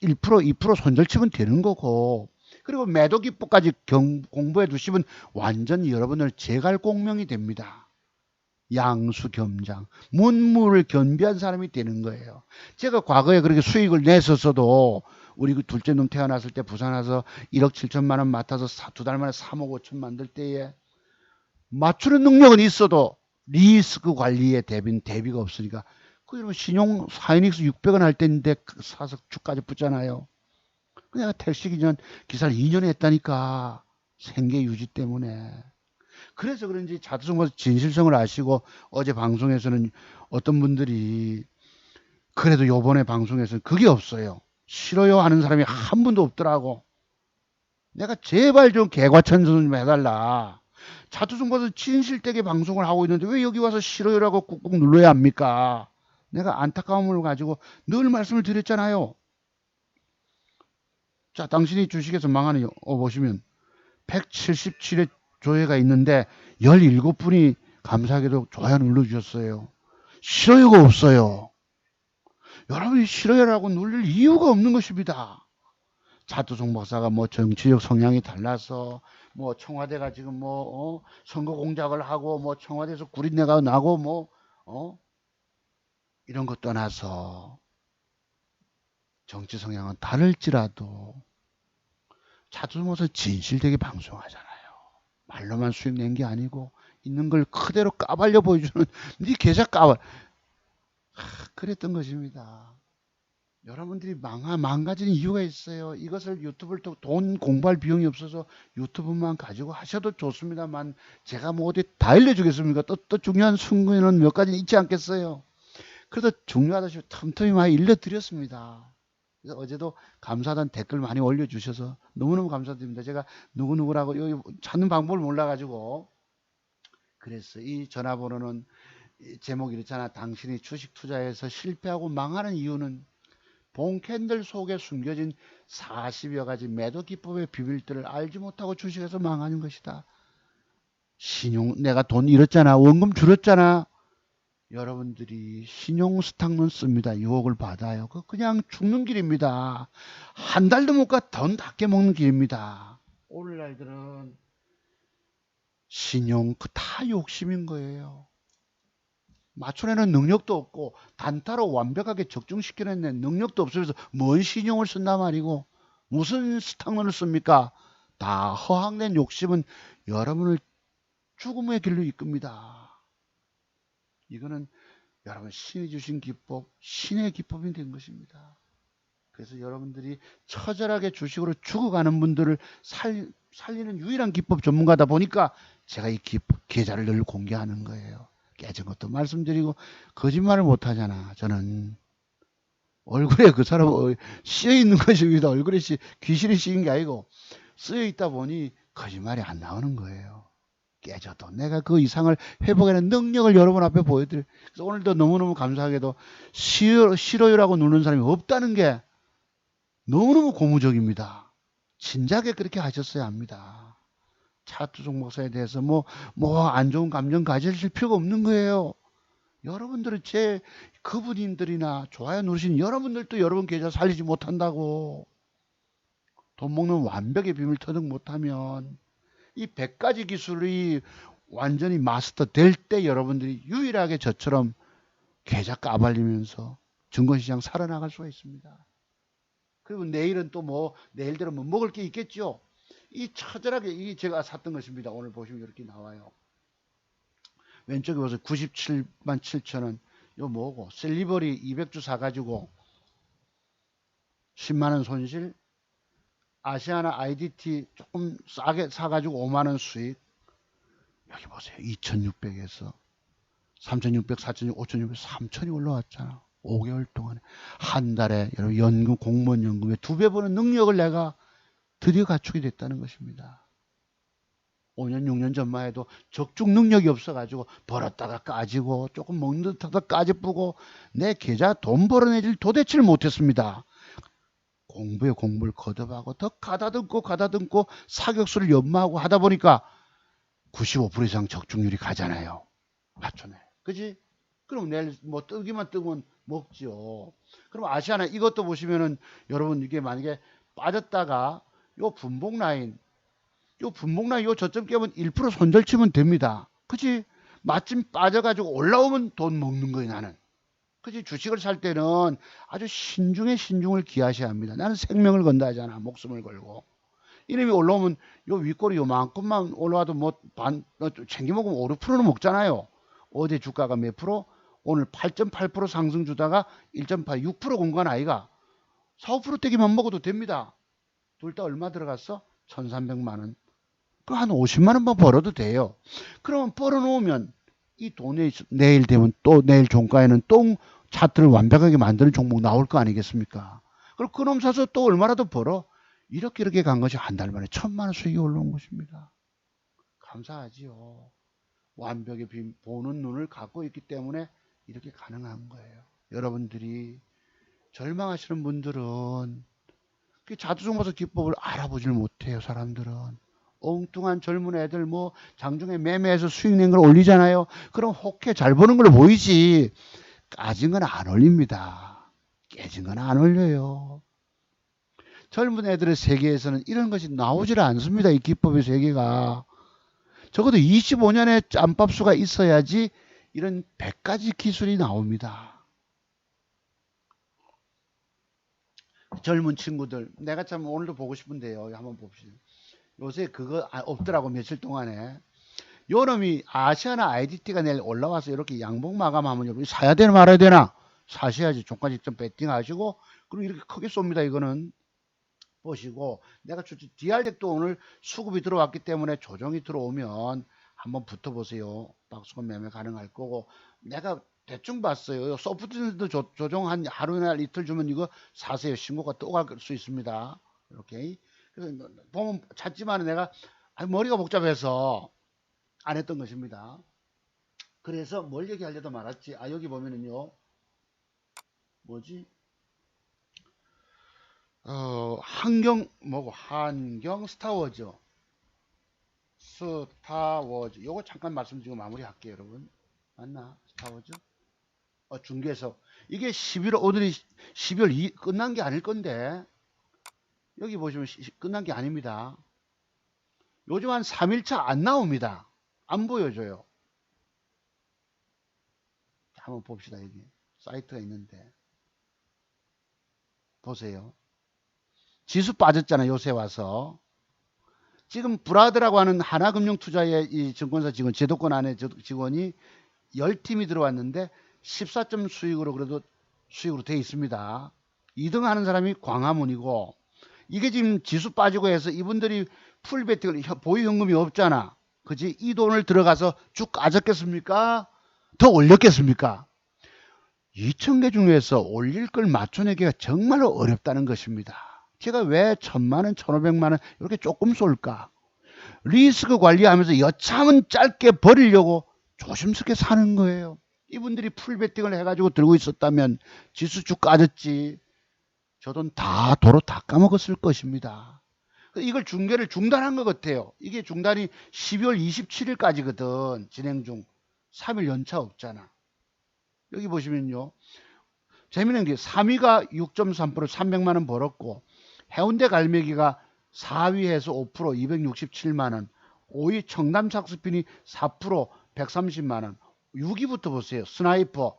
1%, 2% 손절치면 되는 거고, 그리고 매도 기법까지 공부해 두시면 완전히 여러분을 제갈공명이 됩니다. 양수겸장, 문무를 겸비한 사람이 되는 거예요. 제가 과거에 그렇게 수익을 냈었어도 우리 그 둘째 놈 태어났을 때 부산 와서 1억 7천만 원 맡아서 두 달 만에 3억 5천 만들 때에 맞추는 능력은 있어도 리스크 관리에 대비가 없으니까 그 여러분 신용 사이닉스 600원 할 때인데 사서 주까지 붙잖아요. 내가 택시 기사를 2년 했다니까. 생계 유지 때문에. 그래서 그런지 자두성과 진실성을 아시고 어제 방송에서는 어떤 분들이 그래도 요번에 방송에서는 그게 없어요. 싫어요 하는 사람이 한 분도 없더라고. 내가 제발 좀 개과천선 좀 해달라. 자투성과서 진실되게 방송을 하고 있는데 왜 여기 와서 싫어요라고 꾹꾹 눌러야 합니까? 내가 안타까움을 가지고 늘 말씀을 드렸잖아요. 자, 당신이 주식에서 망하는 보시면 177회 조회가 있는데 17분이 감사하게도 좋아요 눌러주셨어요. 싫어요가 없어요. 여러분이 싫어요라고 눌릴 이유가 없는 것입니다. 자두송 박사가 뭐 정치적 성향이 달라서 뭐 청와대가 지금 뭐 선거 공작을 하고 뭐 청와대에서 구린내가 나고 뭐 이런 것 떠나서 정치 성향은 다를지라도 자두송에서 진실되게 방송하잖아요. 말로만 수익 낸 게 아니고 있는 걸 그대로 까발려 보여주는 네 계좌 까발 그랬던 것입니다. 여러분들이 망가지는 이유가 있어요. 이것을 유튜브를 또 돈 공부할 비용이 없어서 유튜브만 가지고 하셔도 좋습니다만 제가 뭐 어디 다 알려주겠습니까? 또 중요한 순간은 몇 가지 있지 않겠어요. 그래도 중요하다시 틈틈이 많이 일러드렸습니다. 그래서 어제도 감사하다는 댓글 많이 올려주셔서 너무너무 감사드립니다. 제가 누구누구라고 여기 찾는 방법을 몰라가지고 그랬어. 이 전화번호는 제목이 이렇잖아. 당신이 주식 투자해서 실패하고 망하는 이유는 본 캔들 속에 숨겨진 40여 가지 매도 기법의 비밀들을 알지 못하고 주식에서 망하는 것이다. 내가 돈 잃었잖아. 원금 줄였잖아. 여러분들이 신용 스탁론 씁니다. 유혹을 받아요. 그냥 죽는 길입니다. 한 달도 못 가 돈 닦게 먹는 길입니다. 오늘날들은 신용 다 욕심인 거예요. 맞춰내는 능력도 없고 단타로 완벽하게 적중시켜내는 능력도 없으면서 뭔 신용을 쓴단 말이고 무슨 스탁론을 씁니까? 다 허황된 욕심은 여러분을 죽음의 길로 이끕니다. 이거는 여러분 신이 주신 기법, 신의 기법이 된 것입니다. 그래서 여러분들이 처절하게 주식으로 죽어가는 분들을 살리는 유일한 기법 전문가다 보니까 제가 이 계좌를 늘 공개하는 거예요. 깨진 것도 말씀드리고 거짓말을 못하잖아. 저는 얼굴에 그 사람 씌여 있는 것입니다. 얼굴에 귀신이 씌인 게 아니고 쓰여 있다 보니 거짓말이 안 나오는 거예요. 깨져도 내가 그 이상을 회복하는 능력을 여러분 앞에 보여드려요. 그래서 오늘도 너무너무 감사하게도 싫어요라고 누르는 사람이 없다는 게 너무너무 고무적입니다. 진작에 그렇게 하셨어야 합니다. 차투종 목사에 대해서 뭐 안 좋은 감정 가지실 필요가 없는 거예요. 여러분들은 그분들이나 좋아요 누르신 여러분들도 여러분 계좌 살리지 못한다고. 돈 먹는 완벽의 비밀 터득 못하면 이 100가지 기술이 완전히 마스터 될 때 여러분들이 유일하게 저처럼 계좌 까발리면서 증권시장 살아나갈 수가 있습니다. 그리고 내일은 또 내일대로 먹을 게 있겠죠. 이 처절하게 이 제가 샀던 것입니다. 오늘 보시면 이렇게 나와요. 왼쪽에 보세요. 97만 7천 원. 이거 뭐고? 셀리버리 200주 사가지고 10만 원 손실. 아시아나 IDT 조금 싸게 사가지고 5만 원 수익. 여기 보세요. 2,600에서 3,600, 4,600, 5,600, 3,000이 올라왔잖아. 5개월 동안에. 한 달에 여러분 연금, 공무원 연금의 2배 버는 능력을 내가 드디어 갖추게 됐다는 것입니다. 5년, 6년 전만 해도 적중 능력이 없어가지고 벌었다가 까지고 조금 먹는 듯 하다 까지뿌고 내 계좌 돈 벌어내질 도대체를 못했습니다. 공부에 공부를 거듭하고 더 가다듬고 사격수를 연마하고 하다 보니까 95% 이상 적중률이 가잖아요. 맞춰내. 그지? 그럼 내일 뭐 뜨기만 뜨면 먹죠. 그럼 아시아나 이것도 보시면은 여러분 이게 만약에 빠졌다가 요 분봉 라인 요 저점 깨면 1% 손절치면 됩니다. 그치? 마침 빠져가지고 올라오면 돈 먹는 거예요, 나는. 그치? 주식을 살 때는 아주 신중을 기하셔야 합니다. 나는 생명을 건다 하잖아. 목숨을 걸고. 이름이 올라오면 요 윗꼬리 요만큼만 올라와도 챙겨 먹으면 5, 6%는 먹잖아요. 어제 주가가 몇 프로? 오늘 8.8% 상승 주다가 1.8, 6% 공간 아이가 4, 5% 떼기만 먹어도 됩니다. 둘 다 얼마 들어갔어? 1,300만 원. 그 한 50만 원만 벌어도 돼요. 그러면 벌어놓으면 이 돈이 내일 되면 또 내일 종가에는 또 차트를 완벽하게 만드는 종목 나올 거 아니겠습니까? 그럼 그놈 사서 또 얼마라도 벌어? 이렇게 간 것이 한 달 만에 1,000만 원 수익이 올라온 것입니다. 감사하지요. 완벽히 보는 눈을 갖고 있기 때문에 이렇게 가능한 거예요. 여러분들이 절망하시는 분들은 자두종마서 기법을 알아보질 못해요. 사람들은 엉뚱한 젊은 애들 뭐 장중에 매매해서 수익 낸 걸 올리잖아요. 그럼 혹해 잘 버는 걸로 보이지 까진 건 안 올립니다. 깨진 건 안 올려요. 젊은 애들의 세계에서는 이런 것이 나오질 않습니다. 이 기법의 세계가. 적어도 25년의 짬밥수가 있어야지 이런 100가지 기술이 나옵니다. 젊은 친구들 내가 참 오늘도 보고 싶은데요. 한번 봅시다. 요새 그거 없더라고 며칠 동안에. 요놈이 아시아나 IDT가 내일 올라와서 이렇게 양봉 마감하면 사야 되나 말아야 되나? 사셔야지. 종가 직전 배팅하시고 그리고 이렇게 크게 쏩니다. 이거는 보시고 내가 DR덱도 오늘 수급이 들어왔기 때문에 조정이 들어오면 한번 붙어보세요. 박스권 매매 가능할 거고 내가 대충 봤어요. 소프트랜드 조정 한 하루나 이틀 주면 이거 사세요. 신고가 또 갈 수 있습니다. 이렇게 그래서 보면 찾지만 내가 머리가 복잡해서 안 했던 것입니다. 그래서 뭘 얘기하려다 말았지. 여기 보면은요. 뭐지? 한경 스타워즈. 요거 잠깐 말씀드리고 마무리할게요, 여러분. 맞나? 스타워즈? 중계석. 이게 11월, 오늘이 12월 2 끝난 게 아닐 건데, 여기 보시면 끝난 게 아닙니다. 요즘 한 3일차 안 나옵니다. 안 보여줘요. 한번 봅시다, 여기. 사이트가 있는데. 보세요. 지수 빠졌잖아요, 요새 와서. 지금 브라드라고 하는 하나금융투자의 이 증권사 직원, 제도권 안에 직원이 10팀이 들어왔는데 14점 수익으로 그래도 수익으로 돼 있습니다. 2등 하는 사람이 광화문이고 이게 지금 지수 빠지고 해서 이분들이 풀베팅을 보유현금이 없잖아. 그지? 이 돈을 들어가서 쭉 까졌겠습니까? 더 올렸겠습니까? 2,000개 중에서 올릴 걸 맞춰내기가 정말로 어렵다는 것입니다. 제가 왜 1,000만원, 1,500만원 이렇게 조금 쏠까? 리스크 관리하면서 여참은 짧게 버리려고 조심스럽게 사는 거예요. 이분들이 풀베팅을 해가지고 들고 있었다면 지수주 까졌지. 저 돈 다 도로 다 까먹었을 것입니다. 이걸 중계를 중단한 것 같아요. 이게 중단이 12월 27일까지거든. 진행 중. 3일 연차 없잖아. 여기 보시면요. 재미있는 게 3위가 6.3% 300만원 벌었고 해운대 갈매기가 4위에서 5% 267만원 5위 청담삭스핀이 4% 130만원 6위부터 보세요. 스나이퍼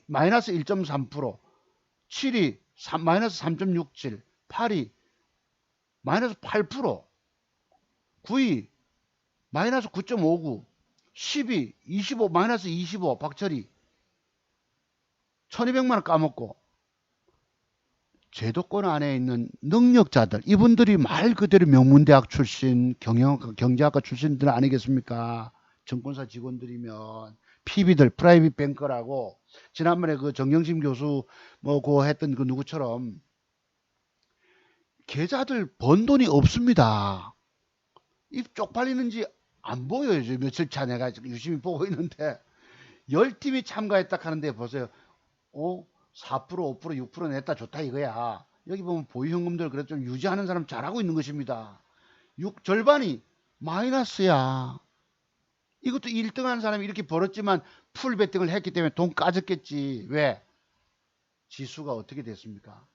마이너스 1.3% 7위 마이너스 3.67 8위 마이너스 8% 9위 마이너스 9.59 10위 25 마이너스 25 박철희 1200만원 까먹고 제도권 안에 있는 능력자들, 이분들이 말 그대로 명문대학 출신, 경제학과 출신들 아니겠습니까? 증권사 직원들이면 PB들, 프라이빗 뱅커라고 지난번에 그 정경심 교수 뭐 그 했던 그 누구처럼 계좌들 번 돈이 없습니다. 입 쪽팔리는지 안 보여요. 저 며칠 차 내가 유심히 보고 있는데 10팀이 참가했다 하는데 보세요. 4%, 5%, 6% 냈다 좋다 이거야. 여기 보면 보유현금들 그래도 좀 유지하는 사람 잘하고 있는 것입니다. 절반이 마이너스야. 이것도 1등한 사람이 이렇게 벌었지만 풀 베팅을 했기 때문에 돈 까졌겠지. 왜? 지수가 어떻게 됐습니까?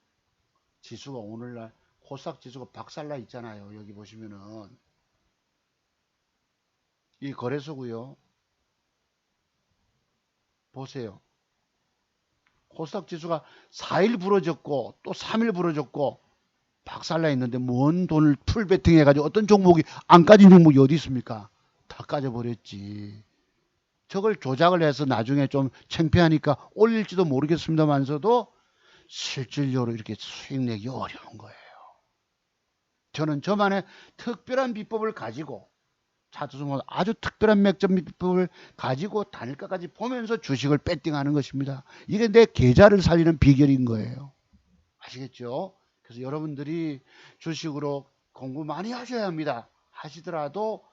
지수가 오늘날 코스닥 지수가 박살나 있잖아요. 여기 보시면은 이 거래소고요. 보세요. 코스닥 지수가 4일 부러졌고 또 3일 부러졌고 박살나 있는데 뭔 돈을 풀 베팅 해가지고 어떤 종목이 안 까진 종목이 어디 있습니까? 다 까져버렸지. 저걸 조작을 해서 나중에 좀 창피하니까 올릴지도 모르겠습니다만서도 실질적으로 이렇게 수익 내기 어려운 거예요. 저는 저만의 특별한 비법을 가지고 차트송은 아주 특별한 맥점 비법을 가지고 단일가까지 보면서 주식을 배팅하는 것입니다. 이게 내 계좌를 살리는 비결인 거예요. 아시겠죠? 그래서 여러분들이 주식으로 공부 많이 하셔야 합니다. 하시더라도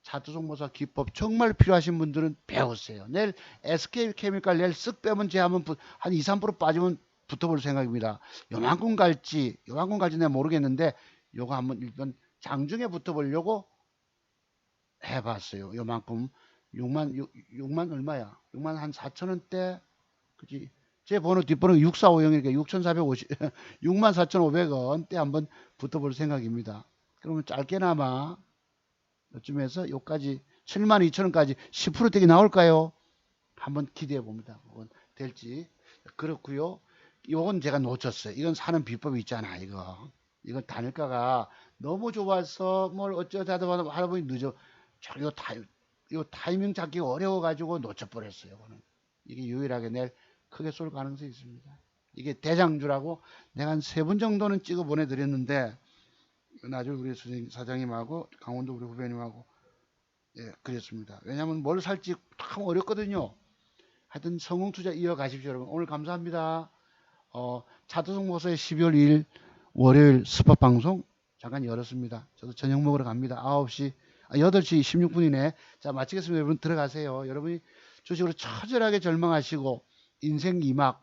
차트송모사 기법 정말 필요하신 분들은 배우세요. 내일 SK케미칼 내일 쓱 빼면 제 한번 한 2, 3% 빠지면 붙어볼 생각입니다. 요만큼 갈지 내가 모르겠는데 요거 한번 일단 장중에 붙어보려고 해봤어요. 요만큼 6만 얼마야? 6만 한 4천원대 그지? 제 번호 뒷번호 6450이니까 6,450 64,500원대 한번 붙어볼 생각입니다. 그러면 짧게나마 요쯤에서 요까지 72,000원까지 10%대기 나올까요? 한번 기대해 봅니다. 그건 될지. 그렇고요. 요건 제가 놓쳤어요. 이건 사는 비법이 있잖아. 이건 단일가가 너무 좋아서 뭘 어쩌다 하다 보니 늦어. 요 타이밍 잡기가 어려워가지고 놓쳐버렸어요. 이거는. 이게 유일하게 내일 크게 쏠 가능성이 있습니다. 이게 대장주라고 내가 한 3분 정도는 찍어 보내드렸는데 나중에 우리 사장님하고 강원도 우리 후배님하고 예, 그랬습니다. 왜냐하면 뭘 살지 참 어렵거든요. 하여튼 성공투자 이어가십시오 여러분. 오늘 감사합니다. 차트송모서의 12월 2일 월요일 스팟 방송 잠깐 열었습니다. 저도 저녁 먹으러 갑니다. 8시 16분이네. 자, 마치겠습니다. 여러분 들어가세요. 여러분이 주식으로 처절하게 절망하시고 인생 2막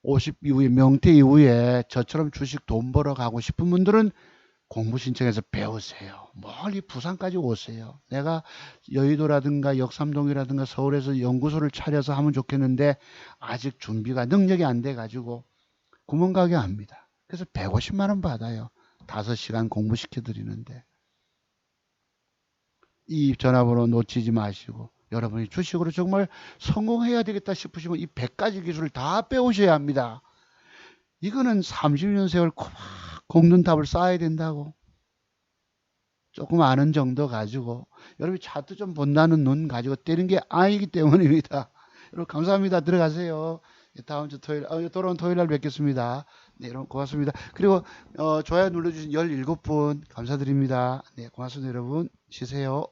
50 이후에 명퇴 이후에 저처럼 주식 돈 벌어 가고 싶은 분들은 공부 신청해서 배우세요. 멀리 부산까지 오세요. 내가 여의도라든가 역삼동이라든가 서울에서 연구소를 차려서 하면 좋겠는데 아직 준비가 능력이 안 돼 가지고 구멍가게 합니다. 그래서 150만 원 받아요. 5시간 공부시켜 드리는데 이 전화번호 놓치지 마시고 여러분이 주식으로 정말 성공해야 되겠다 싶으시면 이 100가지 기술을 다 배우셔야 합니다. 이거는 30년 세월 곶는 답을 쌓아야 된다고. 조금 아는 정도 가지고 여러분이 차트 좀 본다는 눈 가지고 때리는 게 아니기 때문입니다. 여러분 감사합니다. 들어가세요. 다음 주 토요일, 돌아온 토요일 날 뵙겠습니다. 네, 여러분 고맙습니다. 그리고 좋아요 눌러주신 17분 감사드립니다. 네, 고맙습니다. 여러분 쉬세요.